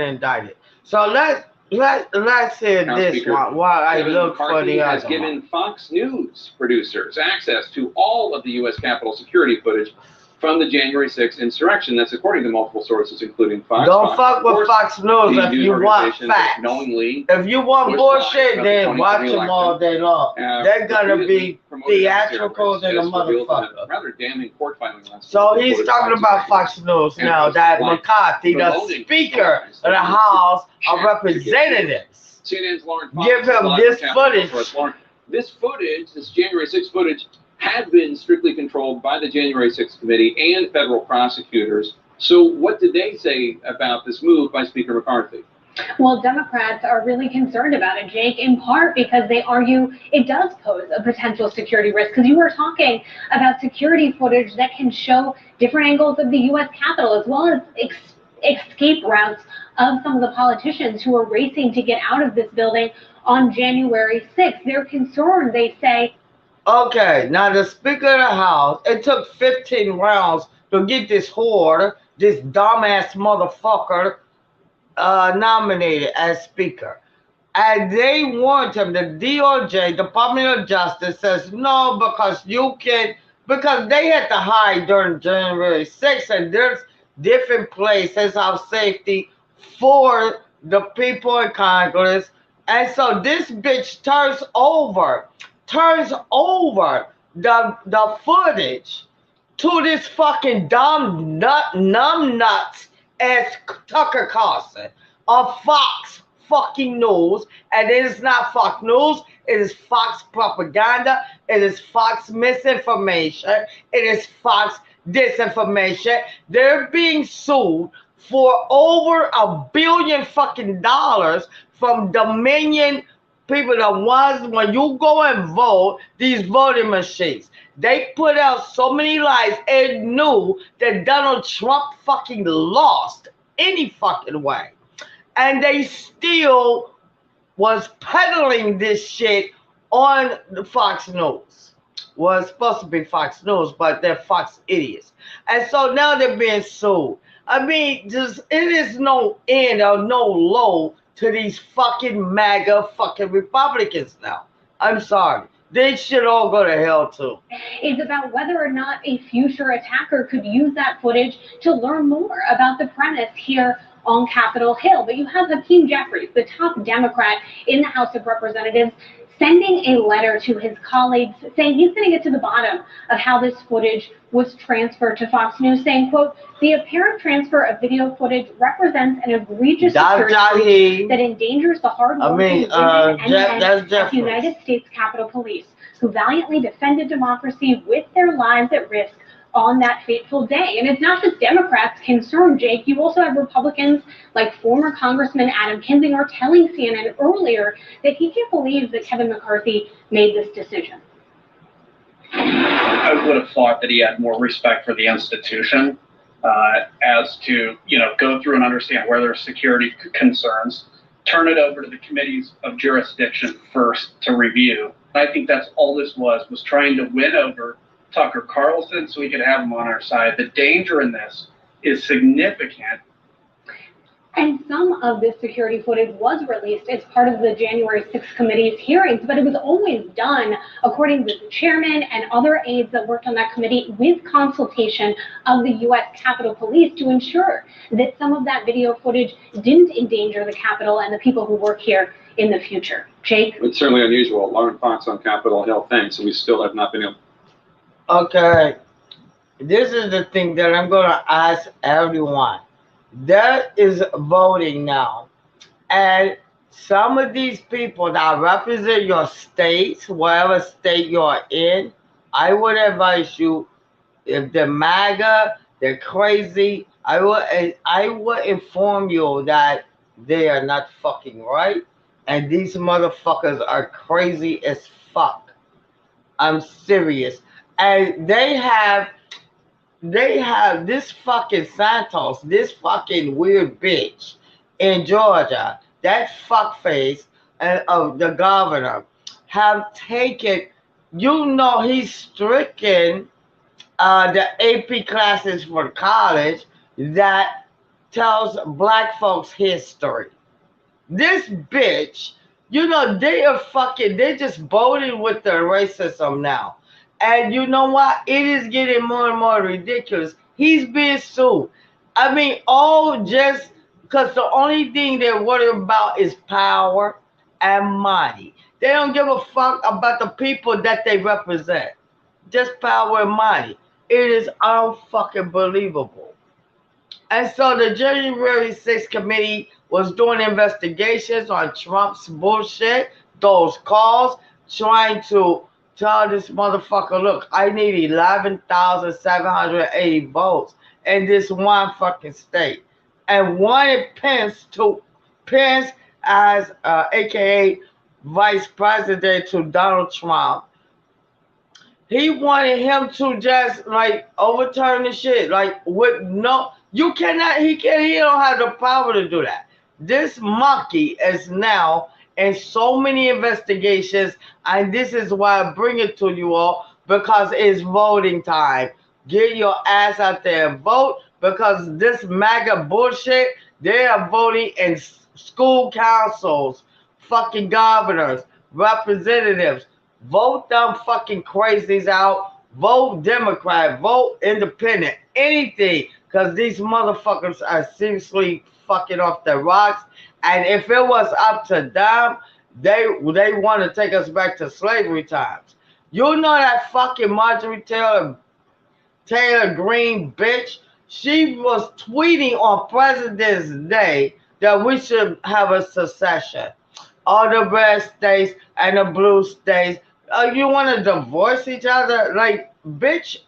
Speaker 1: indicted. So let's hear
Speaker 4: House
Speaker 1: this
Speaker 4: Speaker
Speaker 1: one while I
Speaker 4: Kevin
Speaker 1: look for
Speaker 4: McCarthy
Speaker 1: the
Speaker 4: has
Speaker 1: other
Speaker 4: given
Speaker 1: one.
Speaker 4: Fox News producers access to all of the U.S. Capitol security footage from the January 6th insurrection. That's according to multiple sources, including Fox.
Speaker 1: Don't fuck with Fox News if you want facts.
Speaker 4: Knowingly,
Speaker 1: if you want bullshit, then watch them all day long. They're gonna be theatrical than a motherfucker.
Speaker 4: Rather damning court filing.
Speaker 1: So he's talking about Fox News now, that McCarthy, the Speaker of the House of Representatives,
Speaker 4: CNN's Lauren Fox
Speaker 1: give him this footage.
Speaker 4: This footage, this January 6th footage, had been strictly controlled by the January 6th committee and federal prosecutors. So what did they say about this move by Speaker McCarthy?
Speaker 5: Well, Democrats are really concerned about it, Jake, in part because they argue it does pose a potential security risk. Because you were talking about security footage that can show different angles of the U.S. Capitol, as well as escape routes of some of the politicians who are racing to get out of this building on January 6th. They're concerned, they say.
Speaker 1: Okay, now the Speaker of the House, it took 15 rounds to get this whore, this dumbass motherfucker, nominated as Speaker. And they want him, the DOJ, Department of Justice, says no, because they had to hide during January 6th, and there's different places of safety for the people in Congress. And so this bitch turns over the footage to this fucking dumb numbnuts as Tucker Carlson of Fox fucking News. And it is not Fox News, it is Fox propaganda, it is Fox misinformation, it is Fox disinformation. They're being sued for over $1 billion fucking dollars from Dominion people, the ones when you go and vote, these voting machines. They put out so many lies and knew that Donald Trump fucking lost any fucking way. And they still was peddling this shit on the Fox News. Well, it's supposed to be Fox News, but they're Fox idiots. And so now they're being sued. I mean, it is no end or no low to these fucking MAGA fucking Republicans now. I'm sorry. They should all go to hell too.
Speaker 5: Is about whether or not a future attacker could use that footage to learn more about the premise here on Capitol Hill. But you have Hakeem Jeffries, the top Democrat in the House of Representatives, sending a letter to his colleagues saying he's going to get to the bottom of how this footage was transferred to Fox News, saying, quote, the apparent transfer of video footage represents an egregious security breach that endangers the hard-working women and men at the United States Capitol Police, who valiantly defended democracy with their lives at risk on that fateful day. And it's not just Democrats concerned, Jake. You also have Republicans like former Congressman Adam Kinzinger telling CNN earlier that he can't believe that Kevin McCarthy made this decision.
Speaker 6: I would have thought that he had more respect for the institution as to, go through and understand where there are security concerns, turn it over to the committees of jurisdiction first to review. I think that's all this was trying to win over Tucker Carlson so we could have him on our side. The danger in this is significant.
Speaker 5: And some of this security footage was released as part of the January 6th committee's hearings, but it was always done, according to the chairman and other aides that worked on that committee, with consultation of the U.S. Capitol Police to ensure that some of that video footage didn't endanger the Capitol and the people who work here in the future. Jake?
Speaker 4: It's certainly unusual. Lauren Fox on Capitol Hill, thanks, and we still have not been able.
Speaker 1: Okay, this is the thing that I'm going to ask everyone. There is voting now, and some of these people that represent your states, whatever state you're in, I would advise you, if they're MAGA, they're crazy, I would inform you that they are not fucking right, and these motherfuckers are crazy as fuck. I'm serious. And they have this fucking Santos, this fucking weird bitch in Georgia, that fuckface of the governor, have taken, he's stricken the AP classes for college that tells black folks history. This bitch, they're just voting with the racism now. And you know what? It is getting more and more ridiculous. He's being sued. I mean, all just because the only thing they're worried about is power and money. They don't give a fuck about the people that they represent. Just power and money. It is unfucking believable. And so the January 6th committee was doing investigations on Trump's bullshit, those calls, trying to tell this motherfucker, look, I need 11,780 votes in this one fucking state. And wanted Pence as AKA vice president to Donald Trump. He wanted him to just like overturn the shit. Like with no, he don't have the power to do that. This monkey is now in so many investigations, and this is why I bring it to you all, because it's voting time. Get your ass out there and vote, because this MAGA bullshit, they are voting in school councils, fucking governors, representatives. Vote them fucking crazies out. Vote Democrat, vote Independent, anything, because these motherfuckers are seriously fucking off their rocks. And if it was up to them, they want to take us back to slavery times. You know that fucking Marjorie Taylor Greene bitch? She was tweeting on President's Day that we should have a secession. All the red states and the blue states. You want to divorce each other? Like, bitch,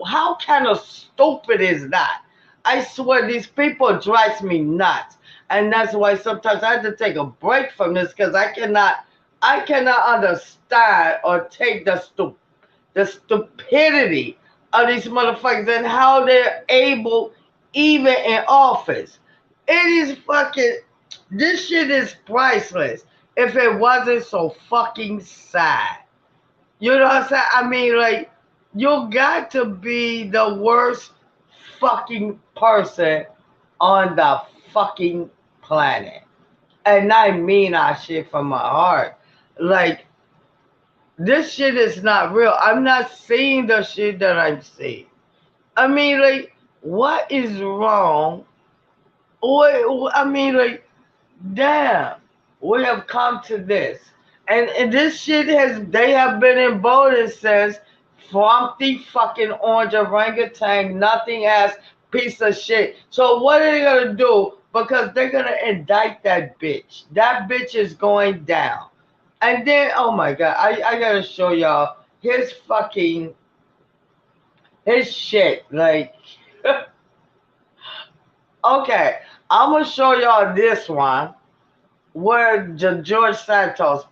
Speaker 1: how kind of stupid is that? I swear these people drive me nuts. And that's why sometimes I have to take a break from this, because I cannot understand or take the stupidity of these motherfuckers and how they're able, even in office. It is fucking, this shit is priceless if it wasn't so fucking sad. You know what I'm saying? I mean, like, you got to be the worst fucking person on the fucking planet. And I mean that shit from my heart. Like, this shit is not real. I'm not seeing the shit that I'm seeing. I mean, like, what is wrong? I mean, like, damn, we have come to this. And this shit they have been in voting since Frumpy fucking orange orangutan, nothing ass piece of shit. So what are they gonna do? Because they're gonna indict that bitch. That bitch is going down. And then, oh my God, I gotta show y'all his shit. Like, okay, I'm gonna show y'all this one where George Santos,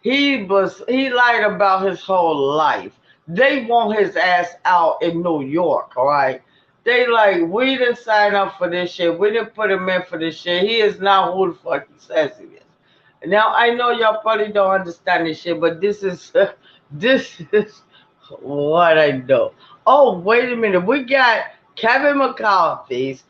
Speaker 1: he lied about his whole life. They want his ass out in New York, all right? They like, we didn't sign up for this shit. We didn't put him in for this shit. He is not who the fuck he says he is. Now, I know y'all probably don't understand this shit, but this is what I know. Oh, wait a minute. We got Kevin McCarthy's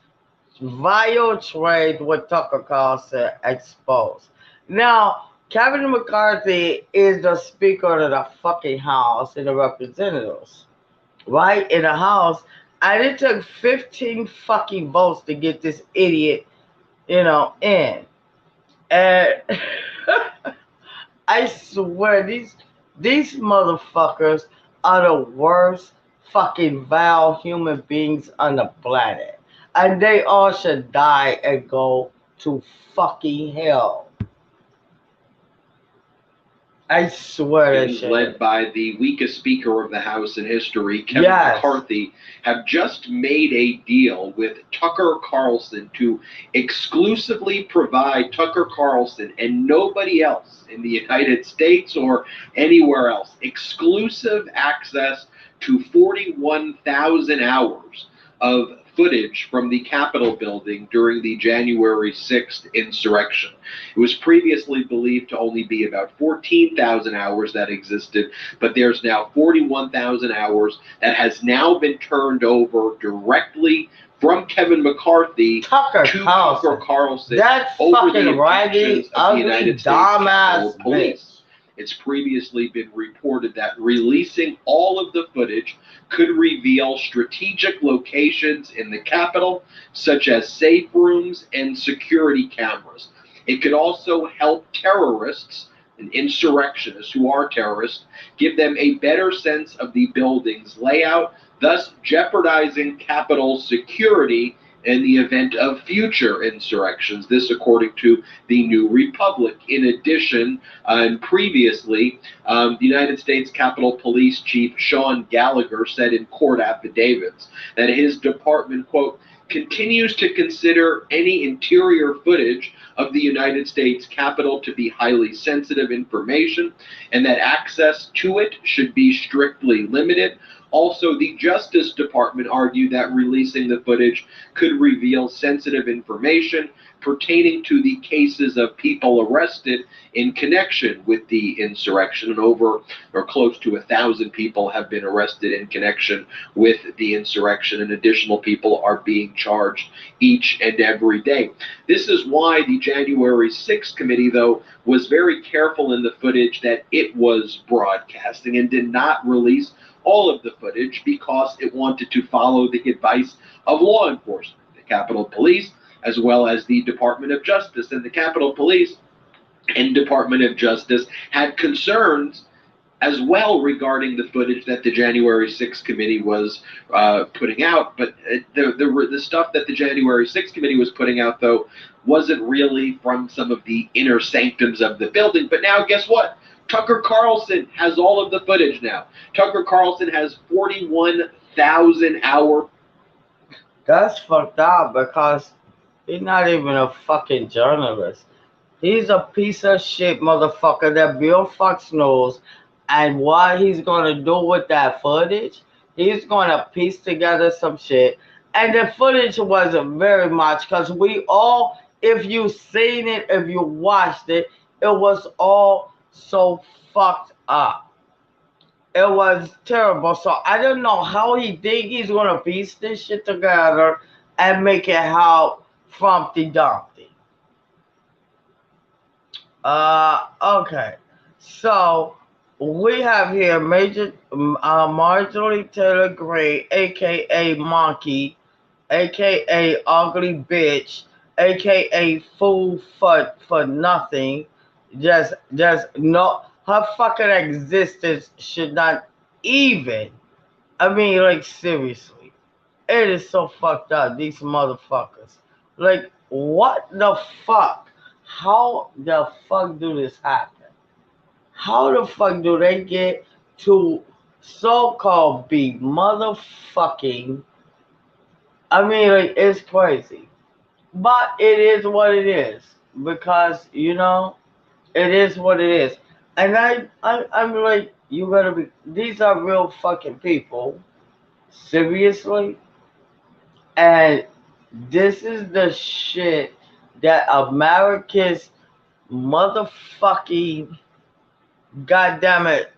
Speaker 1: vile trade with Tucker Carlson exposed. Now, Kevin McCarthy is the Speaker of the fucking House in the Representatives, right? In the House. And it took 15 fucking votes to get this idiot, in. And I swear, these motherfuckers are the worst fucking vile human beings on the planet. And they all should die and go to fucking hell. I swear that
Speaker 7: Being
Speaker 1: shit.
Speaker 7: led by the weakest Speaker of the House in history, Kevin
Speaker 1: Yes.
Speaker 7: McCarthy, have just made a deal with Tucker Carlson to exclusively provide Tucker Carlson and nobody else in the United States or anywhere else exclusive access to 41,000 hours of footage from the Capitol building during the January 6th insurrection. It was previously believed to only be about 14,000 hours that existed, but there's now 41,000 hours that has now been turned over directly from Kevin McCarthy
Speaker 1: Tucker
Speaker 7: to
Speaker 1: Carlson.
Speaker 7: Tucker Carlson
Speaker 1: That
Speaker 7: over the
Speaker 1: fucking raggedy,
Speaker 7: intentions of the
Speaker 1: ugly,
Speaker 7: United States
Speaker 1: dumbass
Speaker 7: Capitol Police.
Speaker 1: bitch.
Speaker 7: It's previously been reported that releasing all of the footage could reveal strategic locations in the Capitol, such as safe rooms and security cameras. It could also help terrorists and insurrectionists who are terrorists, give them a better sense of the building's layout, thus jeopardizing Capitol security in the event of future insurrections. This according to the New Republic. In addition, and previously, the United States Capitol Police Chief Sean Gallagher said in court affidavits that his department, quote, continues to consider any interior footage of the United States Capitol to be highly sensitive information and that access to it should be strictly limited. Also, the Justice Department argued that releasing the footage could reveal sensitive information pertaining to the cases of people arrested in connection with the insurrection. And over or close to 1,000 people have been arrested in connection with the insurrection, and additional people are being charged each and every day. This is why the January 6th committee, though, was very careful in the footage that it was broadcasting and did not release all of the footage because it wanted to follow the advice of law enforcement, the Capitol Police, as well as the Department of Justice. And the Capitol Police and Department of Justice had concerns as well regarding the footage that the January 6th committee was putting out. But the stuff that the January 6th committee was putting out, though, wasn't really from some of the inner sanctums of the building. But now, guess what? Tucker Carlson has all of the footage now. Tucker Carlson has 41,000 hour.
Speaker 1: That's fucked up because he's not even a fucking journalist. He's a piece of shit motherfucker that Bill Fox knows. And what he's going to do with that footage, he's going to piece together some shit. And the footage wasn't very much because we all, if you seen it, if you watched it, it was all so fucked up. It was terrible. So I don't know how he think he's going to piece this shit together and make it out Frumpty Dumpty. Okay. So we have here Marjorie Taylor Greene, aka Monkey, aka Ugly Bitch, aka Fool for Nothing. Just no, her fucking existence should not even. I mean, like, seriously, it is so fucked up. These motherfuckers. Like, what the fuck? How the fuck do this happen? How the fuck do they get to so-called be motherfucking? I mean, like, it's crazy. But it is what it is. Because, it is what it is. And I'm like, you gotta be, these are real fucking people. Seriously? And this is the shit that America's motherfucking, goddamn it,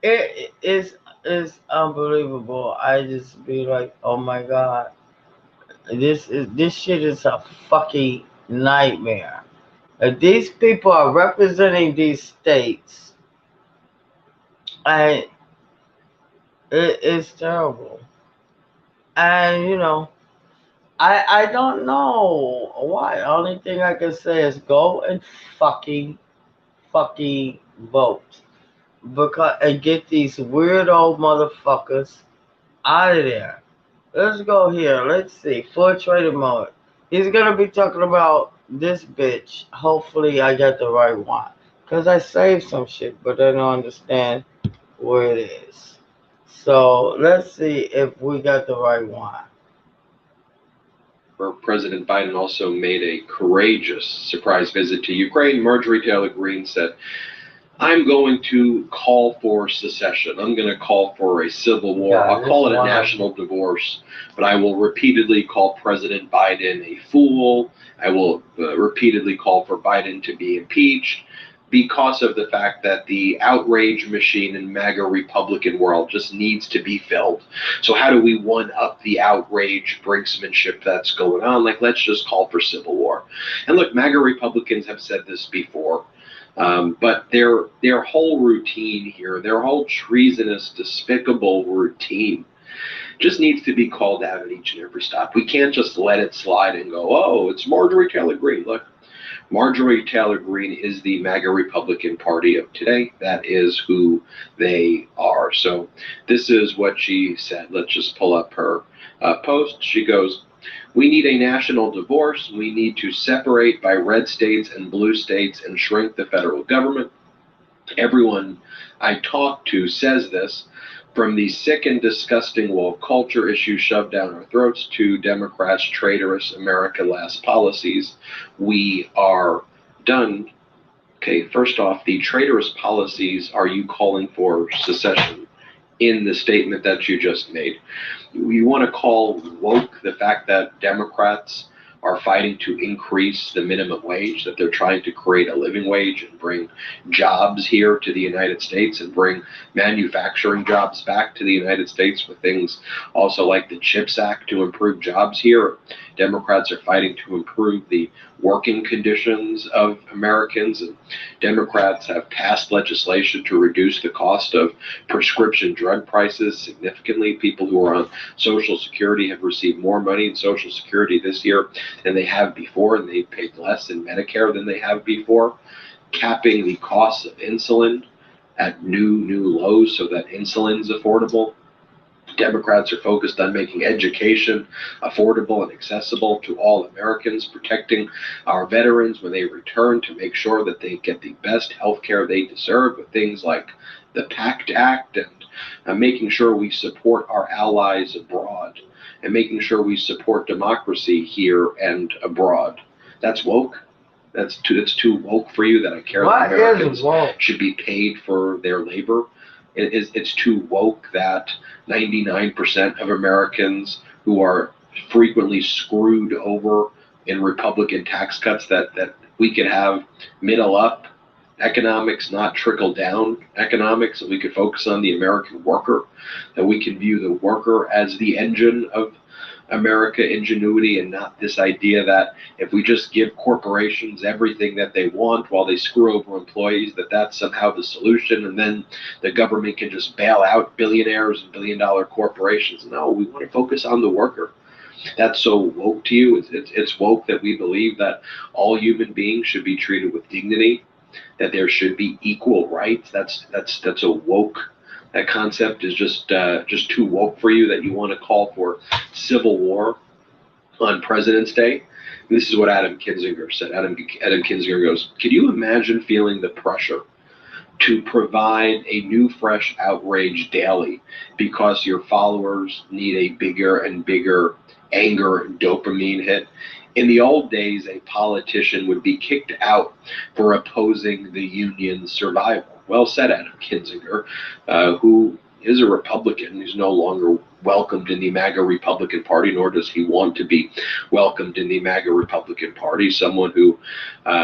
Speaker 1: it is unbelievable. I just be like, oh my god. This shit is a fucking nightmare. If these people are representing these states, and it's terrible. And I don't know why. Only thing I can say is go and fucking vote, because and get these weird old motherfuckers out of there. Let's go here. Let's see. Full trader mode. He's gonna be talking about this bitch. Hopefully I got the right one. Cause I saved some shit, but I don't understand where it is. So let's see if we got the right one.
Speaker 7: Where President Biden also made a courageous surprise visit to Ukraine. Marjorie Taylor Greene said, I'm going to call for secession. I'm going to call for a civil war.
Speaker 1: Yeah,
Speaker 7: I'll call it a
Speaker 1: one.
Speaker 7: national divorce, but I will repeatedly call President Biden a fool. I will repeatedly call for Biden to be impeached because of the fact that the outrage machine in MAGA Republican world just needs to be filled. So how do we one up the outrage brinksmanship that's going on? Like, let's just call for civil war. And look, MAGA Republicans have said this before. But their whole routine here, their whole treasonous, despicable routine just needs to be called out at each and every stop. We can't just let it slide and go, oh, it's Marjorie Taylor Greene. Look, Marjorie Taylor Greene is the MAGA Republican Party of today. That is who they are. So this is what she said. Let's just pull up her post. She goes, we need a national divorce. We need to separate by red states and blue states and shrink the federal government. Everyone I talk to says this, from the sick and disgusting woke culture issue shoved down our throats to Democrats' traitorous America Last policies. We are done. Okay, first off, the traitorous policies, are you calling for secession in the statement that you just made? You want to call woke the fact that Democrats are fighting to increase the minimum wage, that they're trying to create a living wage and bring jobs here to the United States and bring manufacturing jobs back to the United States with things also like the CHIPS Act to improve jobs here. Democrats are fighting to improve the working conditions of Americans, and Democrats have passed legislation to reduce the cost of prescription drug prices significantly. People who are on Social Security have received more money in Social Security this year than they have before, and they've paid less in Medicare than they have before. Capping the costs of insulin at new lows so that insulin's affordable. Democrats are focused on making education affordable and accessible to all Americans, protecting our veterans when they return to make sure that they get the best health care they deserve with things like the PACT Act, and making sure we support our allies abroad and making sure we support democracy here and abroad. That's woke. That's too woke for you, that I care that Americans should be paid for their labor. It's too woke that 99% of Americans who are frequently screwed over in Republican tax cuts, that we could have middle up economics, not trickle down economics, and we could focus on the American worker, that we can view the worker as the engine of America ingenuity, and not this idea that if we just give corporations everything that they want while they screw over employees, that's somehow the solution, and then the government can just bail out billionaires and billion-dollar corporations. No, we want to focus on the worker. That's so woke to you. It's woke that we believe that all human beings should be treated with dignity, that there should be equal rights. That's a woke. That concept is just too woke for you, that you want to call for civil war on President's Day. And this is what Adam Kinzinger said. Adam Kinzinger goes, could you imagine feeling the pressure to provide a new, fresh outrage daily because your followers need a bigger and bigger anger and dopamine hit? In the old days, a politician would be kicked out for opposing the union's survival. Well said, Adam Kinzinger, who is a Republican. He's no longer welcomed in the MAGA Republican Party, nor does he want to be welcomed in the MAGA Republican Party. Someone who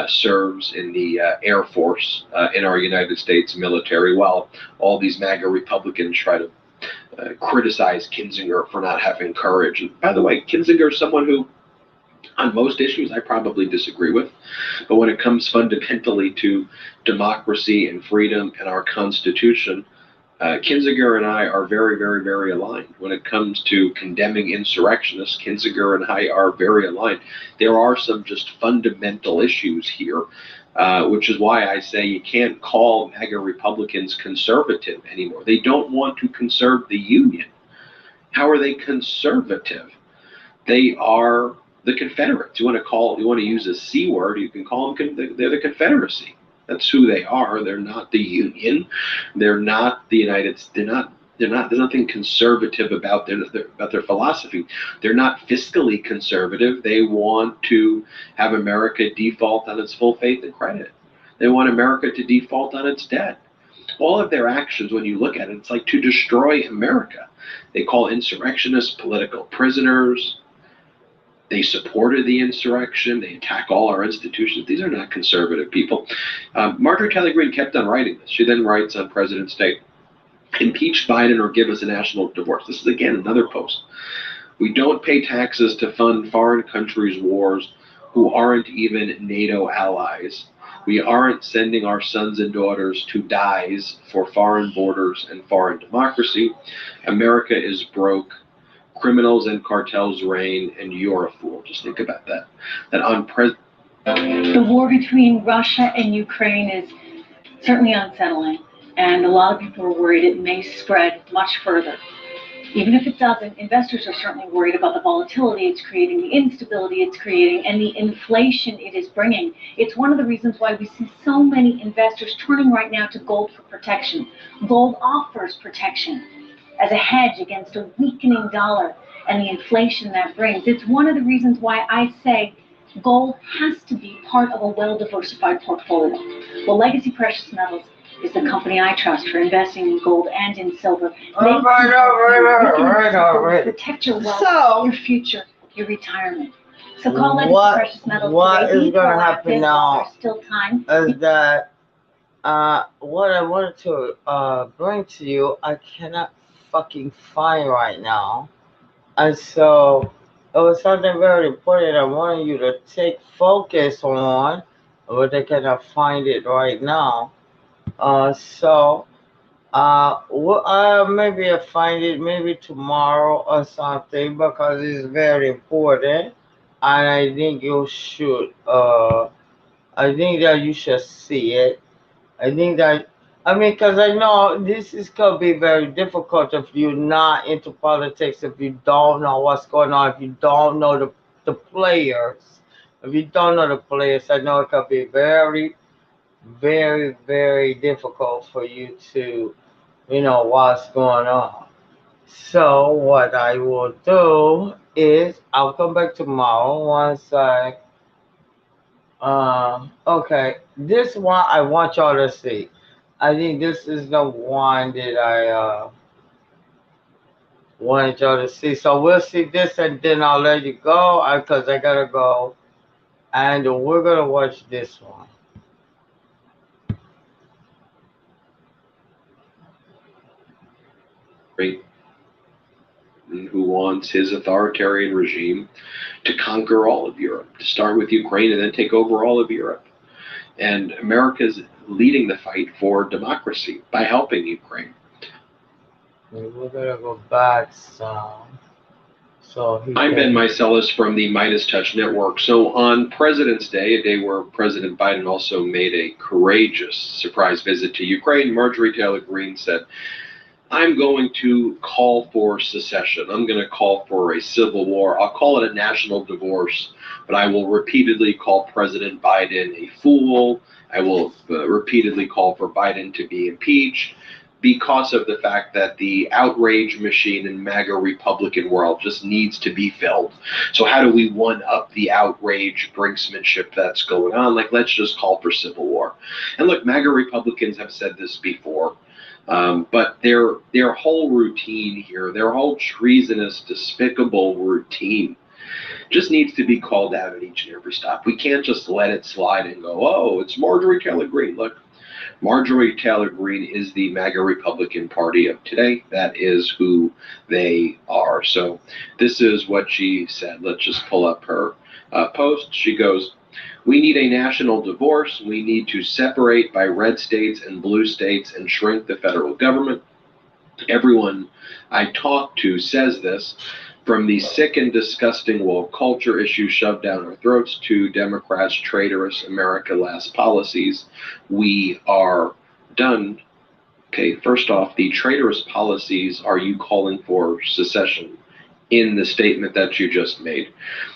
Speaker 7: serves in the Air Force in our United States military, while all these MAGA Republicans try to criticize Kinzinger for not having courage. And by the way, Kinzinger is someone who, on most issues, I probably disagree with. But when it comes fundamentally to democracy and freedom and our Constitution, Kinzinger and I are very, very, very aligned. When it comes to condemning insurrectionists, Kinzinger and I are very aligned. There are some just fundamental issues here, which is why I say you can't call MAGA Republicans conservative anymore. They don't want to conserve the Union. How are they conservative? They are the Confederates. You want to use a C word, you can call them, they're the Confederacy. That's who they are. They're not the Union. They're not the United States. There's nothing conservative about their philosophy. They're not fiscally conservative. They want to have America default on its full faith and credit. They want America to default on its debt. All of their actions, when you look at it, it's like to destroy America. They call insurrectionists political prisoners. They supported the insurrection. They attack all our institutions. These are not conservative people. Marjorie Taylor Greene kept on writing this. She then writes on President's Day, impeach Biden or give us a national divorce. This is, again, another post. We don't pay taxes to fund foreign countries' wars who aren't even NATO allies. We aren't sending our sons and daughters to dies for foreign borders and foreign democracy. America is broke. Criminals and cartels reign, and you're a fool. Just think about that.
Speaker 8: The war between Russia and Ukraine is certainly unsettling, and a lot of people are worried it may spread much further. Even if it doesn't, investors are certainly worried about the volatility it's creating, the instability it's creating, and the inflation it is bringing. It's one of the reasons why we see so many investors turning right now to gold for protection. Gold offers protection as a hedge against a weakening dollar and the inflation that brings. It's one of the reasons why I say gold has to be part of a well-diversified portfolio. Well, Legacy Precious Metals is the company I trust for investing in gold and in silver.
Speaker 1: All right.
Speaker 8: Protect your wealth,
Speaker 1: So,
Speaker 8: your future, your retirement. So call Legacy
Speaker 1: what-
Speaker 8: Precious Metals
Speaker 1: what
Speaker 8: today.
Speaker 1: is
Speaker 8: Be
Speaker 1: gonna happen
Speaker 8: proactive.
Speaker 1: now
Speaker 8: There's still time.
Speaker 1: is that what I wanted to bring to you, I cannot fucking find right now. And so it was something very important I wanted you to take focus on, but I cannot find it right now. Maybe I'll find it maybe tomorrow or something because it's very important. And I think you should, I think that you should see it. Because I know this is going to be very difficult if you're not into politics, if you don't know what's going on, if you don't know the players. If you don't know the players, I know it could be very, very, very difficult for you to, what's going on. So what I will do is I'll come back tomorrow once okay, this one I want y'all to see. I think this is the one that I wanted y'all to see. So we'll see this and then I'll let you go because I gotta go. And we're gonna watch this one.
Speaker 7: Who wants his authoritarian regime to conquer all of Europe, to start with Ukraine and then take over all of Europe. And America's leading the fight for democracy by helping Ukraine.
Speaker 1: We're gonna go back some. I'm
Speaker 7: Ben Meiselas from the Midas Touch Network. So on President's Day, a day where President Biden also made a courageous surprise visit to Ukraine, Marjorie Taylor Greene said, I'm going to call for secession. I'm going to call for a civil war. I'll call it a national divorce, but I will repeatedly call President Biden a fool. I will repeatedly call for Biden to be impeached because of the fact that the outrage machine in MAGA Republican world just needs to be filled. So how do we one up the outrage brinksmanship that's going on? Let's just call for civil war. And look, MAGA Republicans have said this before. But their whole routine here, their whole treasonous, despicable routine just needs to be called out at each and every stop. We can't just let it slide and go, oh, it's Marjorie Taylor Greene. Look, Marjorie Taylor Greene is the MAGA Republican Party of today. That is who they are. So this is what she said. Let's just pull up her post. She goes, "We need a national divorce. We need to separate by red states and blue states and shrink the federal government. Everyone I talk to says this, from the sick and disgusting woke culture issues shoved down our throats to Democrats' traitorous America Last policies. We are done." Okay, first off, the traitorous policies, are you calling for secession in the statement that you just made?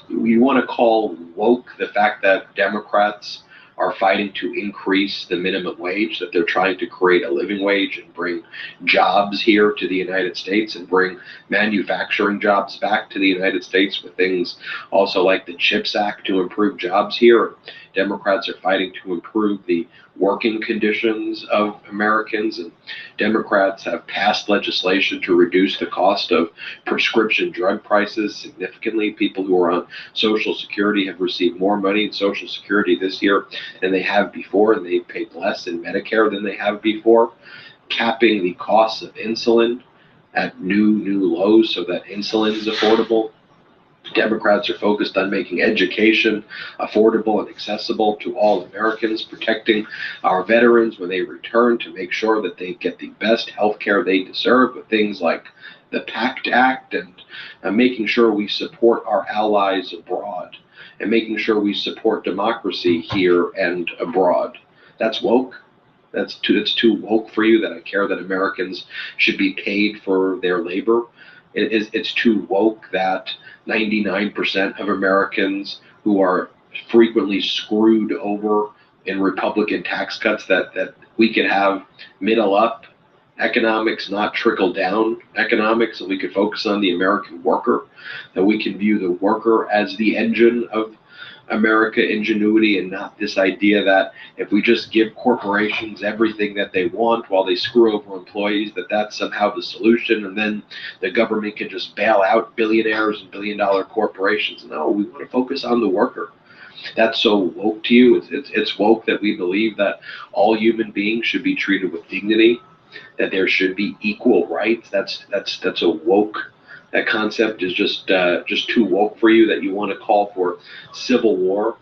Speaker 7: You want to call woke the fact that Democrats are fighting to increase the minimum wage, that they're trying to create a living wage and bring jobs here to the United States and bring manufacturing jobs back to the United States with things also like the CHIPS Act to improve jobs here. Democrats are fighting to improve the working conditions of Americans, and Democrats have passed legislation to reduce the cost of prescription drug prices significantly. People who are on Social Security have received more money in Social Security this year than they have before, and they paid less in Medicare than they have before. Capping the costs of insulin at new lows so that insulin is affordable. Democrats are focused on making education affordable and accessible to all Americans, protecting our veterans when they return to make sure that they get the best health care they deserve with things like the PACT Act, and making sure we support our allies abroad and making sure we support democracy here and abroad. That's woke. It's too woke for you that I care that Americans should be paid for their labor. It's too woke that 99% of Americans who are frequently screwed over in Republican tax cuts, that we could have middle up economics, not trickle down economics, and we could focus on the American worker, that we can view the worker as the engine of America ingenuity, and not this idea that if we just give corporations everything that they want while they screw over employees, that that's somehow the solution, and then the government can just bail out billionaires and billion-dollar corporations. No, we want to focus on the worker. That's so woke to you. It's woke that we believe that all human beings should be treated with dignity, that there should be equal rights. That's a woke. That concept is just too woke for you, that you want to call for civil war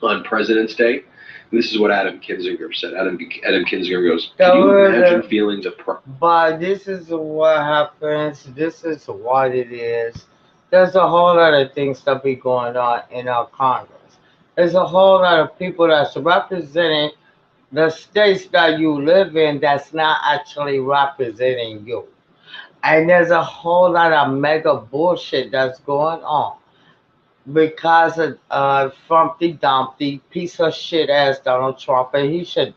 Speaker 7: on President's Day. And this is what Adam Kinzinger said. Adam Kinzinger goes, "Can you imagine feeling the
Speaker 1: But this is what happens. This is what it is. There's a whole lot of things that be going on in our Congress. There's a whole lot of people that's representing the states that you live in that's not actually representing you. And there's a whole lot of mega bullshit that's going on because of Frumpty Dumpty, piece of shit ass Donald Trump, and he should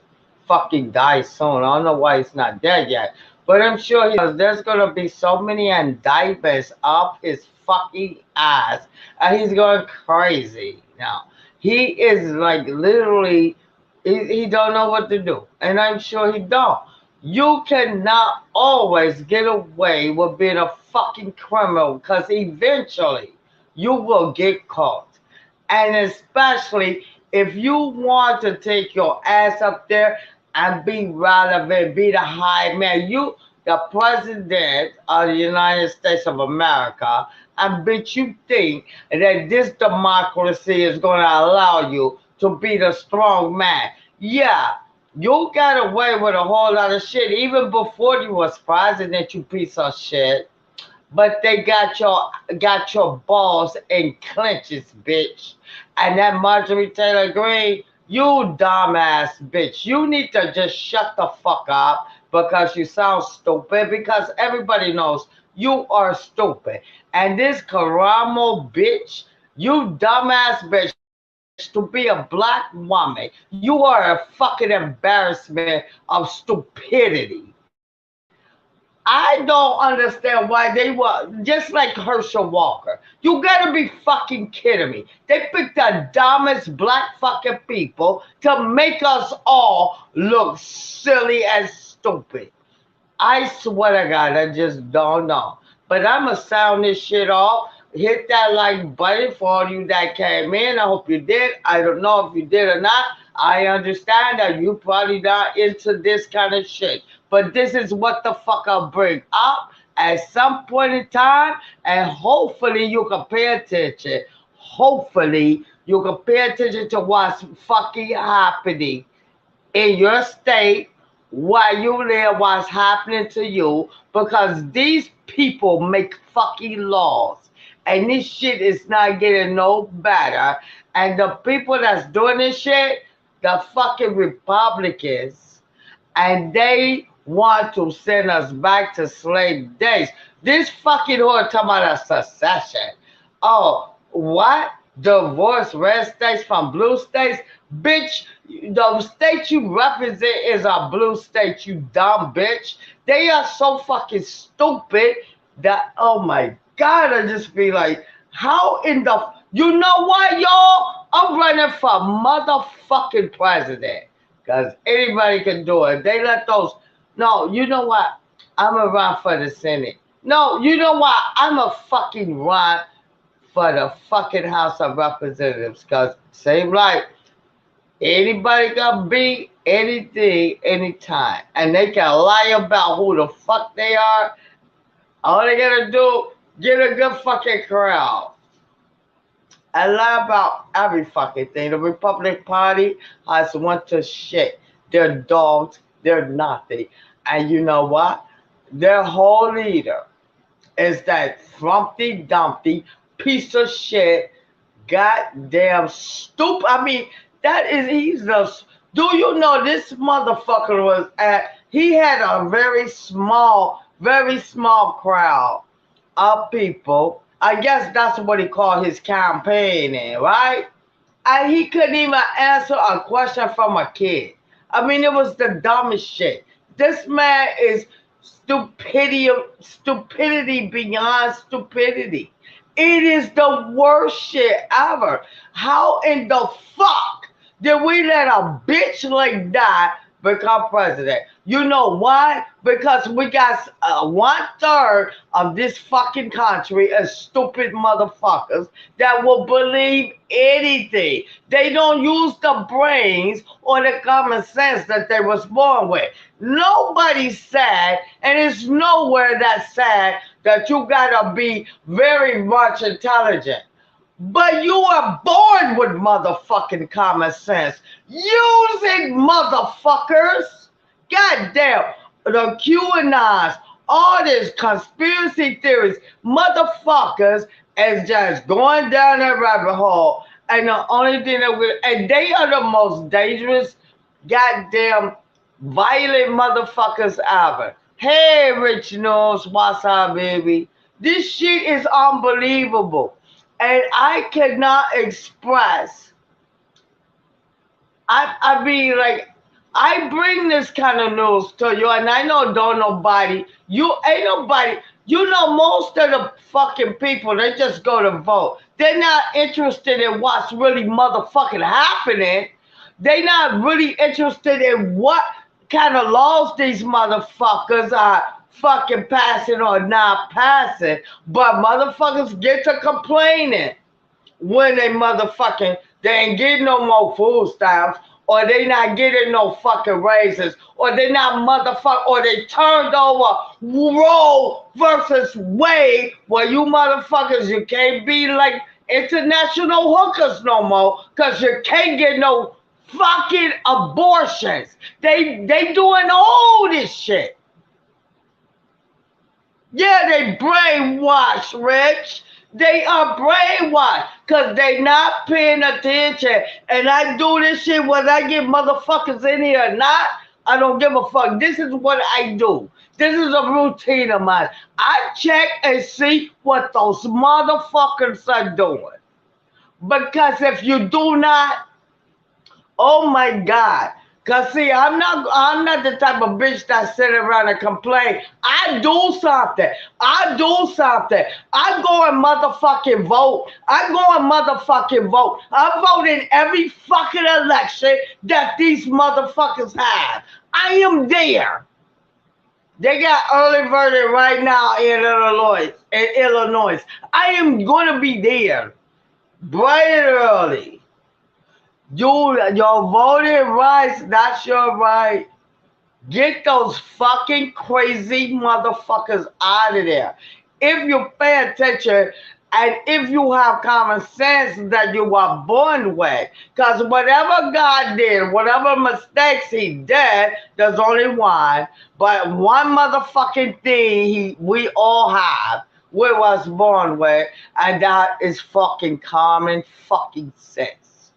Speaker 1: fucking die soon. I don't know why he's not dead yet, but I'm sure there's gonna be so many indictments up his fucking ass, and he's going crazy now. He is like literally, he don't know what to do, and I'm sure he don't. You cannot always get away with being a fucking criminal, because eventually you will get caught. And especially if you want to take your ass up there and be relevant, be the high man, you, the president of the United States of America, and bitch, you think that this democracy is going to allow you to be the strong man. Yeah. You got away with a whole lot of shit even before you was president, you piece of shit. But they got your balls in clenches, bitch. And that Marjorie Taylor Greene, you dumbass bitch. You need to just shut the fuck up because you sound stupid, because everybody knows you are stupid. And this Karamo bitch, you dumbass bitch, to be a black woman, you are a fucking embarrassment of stupidity. I don't understand why they were just like Herschel Walker. You gotta be fucking kidding me. They picked the dumbest black fucking people to make us all look silly and stupid. I swear to God, I just don't know. But I'ma sound this shit off. Hit that like button for all you that came in. I hope you did. I don't know if you did or not. I understand that you probably not into this kind of shit, but this is what the fuck I'll bring up at some point in time, and hopefully you can pay attention. Hopefully you can pay attention to what's fucking happening in your state, while you there, what's happening to you, because these people make fucking laws. And this shit is not getting no better. And the people that's doing this shit, the fucking Republicans, and they want to send us back to slave days. This fucking whore talking about a secession. Oh, what? Divorce red states from blue states? Bitch, the state you represent is a blue state, you dumb bitch. They are so fucking stupid that, oh my God, I just be like, how in the, you know what, y'all? I'm running for motherfucking president. Because anybody can do it. They let those, no, you know what? I'm going to run for the Senate. No, you know what? I'm a fucking run for the fucking House of Representatives. Because same like, anybody can be anything, anytime. And they can lie about who the fuck they are. All they gotta do, get a good fucking crowd. And lie about every fucking thing. The Republican Party has went to shit. They're dogs. They're nothing. And you know what? Their whole leader is that Humpty Dumpty piece of shit, goddamn stupid. I mean, that is, he's the, do you know this motherfucker was at, he had a very small crowd of people. I guess that's what he called his campaigning, right? And he couldn't even answer a question from a kid. I mean, it was the dumbest shit. This man is stupidity beyond stupidity. It is the worst shit ever. How in the fuck did we let a bitch like that become president? You know why? Because we got 1/3 of this fucking country as stupid motherfuckers that will believe anything. They don't use the brains or the common sense that they was born with. Nobody said, and it's nowhere that said that you gotta be very much intelligent. But you are born with motherfucking common sense. Use it, motherfuckers. Goddamn. The QAnons, all this conspiracy theories, motherfuckers is just going down that rabbit hole. And the only thing that we, and they are the most dangerous, goddamn, violent motherfuckers ever. Hey, Rich Nose, what's up, baby? This shit is unbelievable. And I cannot express. I mean, like, I bring this kind of news to you, and I know don't nobody, you ain't nobody, you know, most of the fucking people, they just go to vote. They're not interested in what's really motherfucking happening. They're not really interested in what kind of laws these motherfuckers are fucking passing or not passing, but motherfuckers get to complaining when they motherfucking, they ain't getting no more food stamps, or they not getting no fucking raises, or they not motherfucker, or they turned over Roe versus Wade, where you motherfuckers, you can't be like international hookers no more, cause you can't get no fucking abortions. They doing all this shit. Yeah, they brainwashed, Rich. They are brainwashed because they not paying attention. And I do this shit whether I get motherfuckers in here or not. I don't give a fuck. This is what I do. This is a routine of mine. I check and see what those motherfuckers are doing. Because if you do not, oh my God. Cause see, I'm not the type of bitch that sit around and complain. I do something. I do something. I go and motherfucking vote. I go and motherfucking vote. I vote in every fucking election that these motherfuckers have. I am there. They got early voting right now in Illinois. I am gonna be there bright and early. Your voting rights, that's your right. Get those fucking crazy motherfuckers out of there. If you pay attention and if you have common sense that you were born with, because whatever God did, whatever mistakes he did, there's only one. But one motherfucking thing we all have, we was born with, and that is fucking common fucking sense.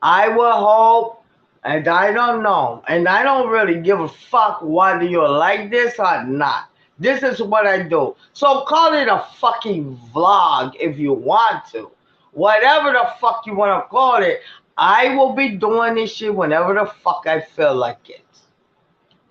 Speaker 1: I will hope. And I don't know. And I don't really give a fuck whether you like this or not. This is what I do. So call it a fucking vlog if you want to. Whatever the fuck you want to call it, I will be doing this shit whenever the fuck I feel like it.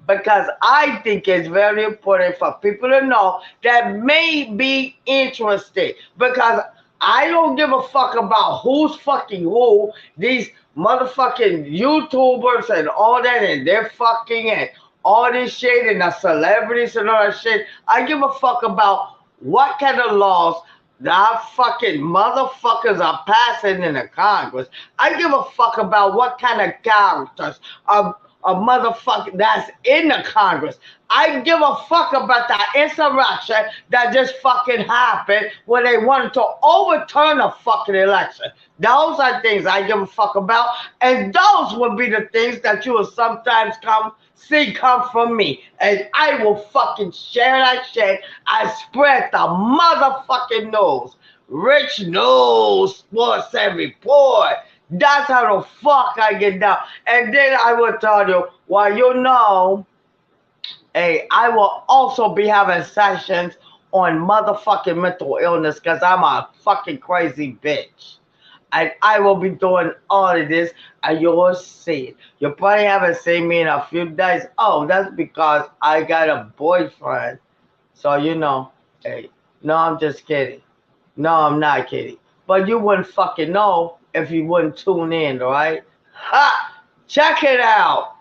Speaker 1: Because I think it's very important for people to know that may be interested. Because I don't give a fuck about who's fucking who. These motherfucking YouTubers and all that, and they're fucking and all this shit, and the celebrities and all that shit. I give a fuck about what kind of laws that fucking motherfuckers are passing in the Congress. I give a fuck about what kind of characters a motherfucker that's in the Congress. I give a fuck about that insurrection that just fucking happened when they wanted to overturn a fucking election. Those are things I give a fuck about, and those will be the things that you will sometimes come from me, and I will fucking share that shit. I spread the motherfucking news. Rich News Sports and Report. That's how the fuck I get down. And then I will tell you, well, you know, hey, I will also be having sessions on motherfucking mental illness because I'm a fucking crazy bitch. And I will be doing all of this, and you will see it. You probably haven't seen me in a few days. Oh, that's because I got a boyfriend. So, you know, hey, no, I'm just kidding. No, I'm not kidding. But you wouldn't fucking know if you wouldn't tune in, right? Ha! Check it out.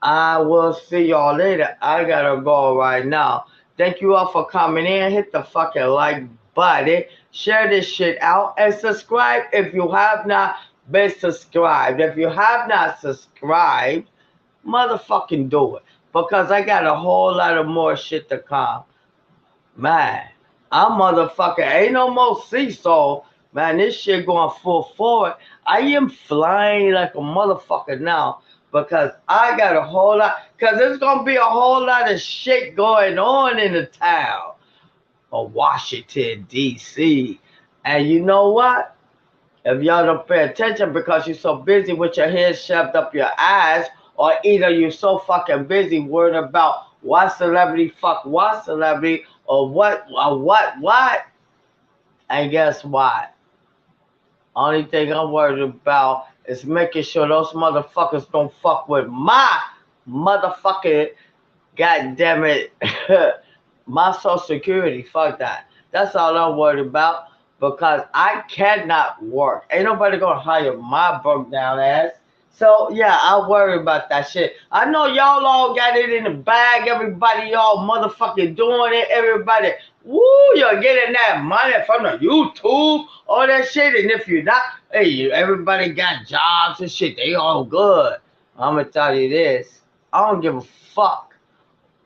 Speaker 1: I will see y'all later. I gotta go right now. Thank you all for coming in. Hit the fucking like button. Share this shit out. And subscribe if you have not been subscribed. If you have not subscribed, motherfucking do it. Because I got a whole lot of more shit to come. Man, I'm motherfucking ain't no more seesaw. Man, this shit going full forward. I am flying like a motherfucker now because I got a whole lot, because there's going to be a whole lot of shit going on in the town of Washington, D.C. And you know what? If y'all don't pay attention because you're so busy with your head shoved up your ass, or either you're so fucking busy worried about what celebrity fuck what celebrity, or what. And guess what? Only thing I'm worried about is making sure those motherfuckers don't fuck with my motherfucking, goddamn it, my Social Security. Fuck that. That's all I'm worried about, because I cannot work. Ain't nobody gonna hire my broke down ass. So yeah, I worry about that shit. I know y'all all got it in the bag. Everybody y'all motherfucking doing it. Everybody, woo, you're getting that money from the YouTube, all that shit. And if you're not, hey, everybody got jobs and shit. They all good. I'm gonna tell you this. I don't give a fuck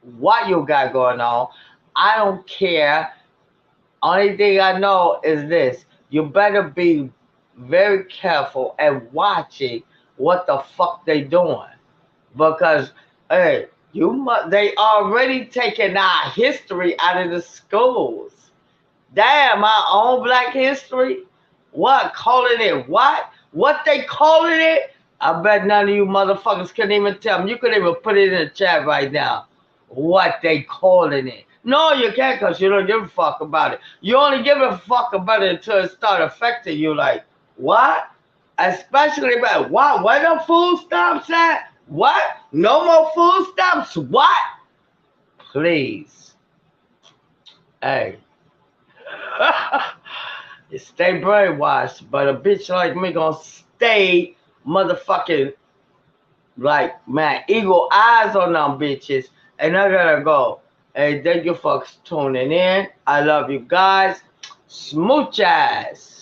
Speaker 1: what you got going on. I don't care. Only thing I know is this. You better be very careful and watching what the fuck they doing, because hey, they already taking our history out of the schools. Damn, our own Black history. What, calling it what they calling it? I bet none of you motherfuckers couldn't even tell me. You couldn't even put it in the chat right now what they calling it. No, you can't, because you don't give a fuck about it. You only give a fuck about it until it start affecting you. Like, what? Especially about what? Where the food stamps at? What? No more food stamps? What? Please. Hey. You stay brainwashed, but a bitch like me gonna stay motherfucking like, man, eagle eyes on them bitches. And I gotta go. Hey, thank you for tuning in. I love you guys. Smooch ass.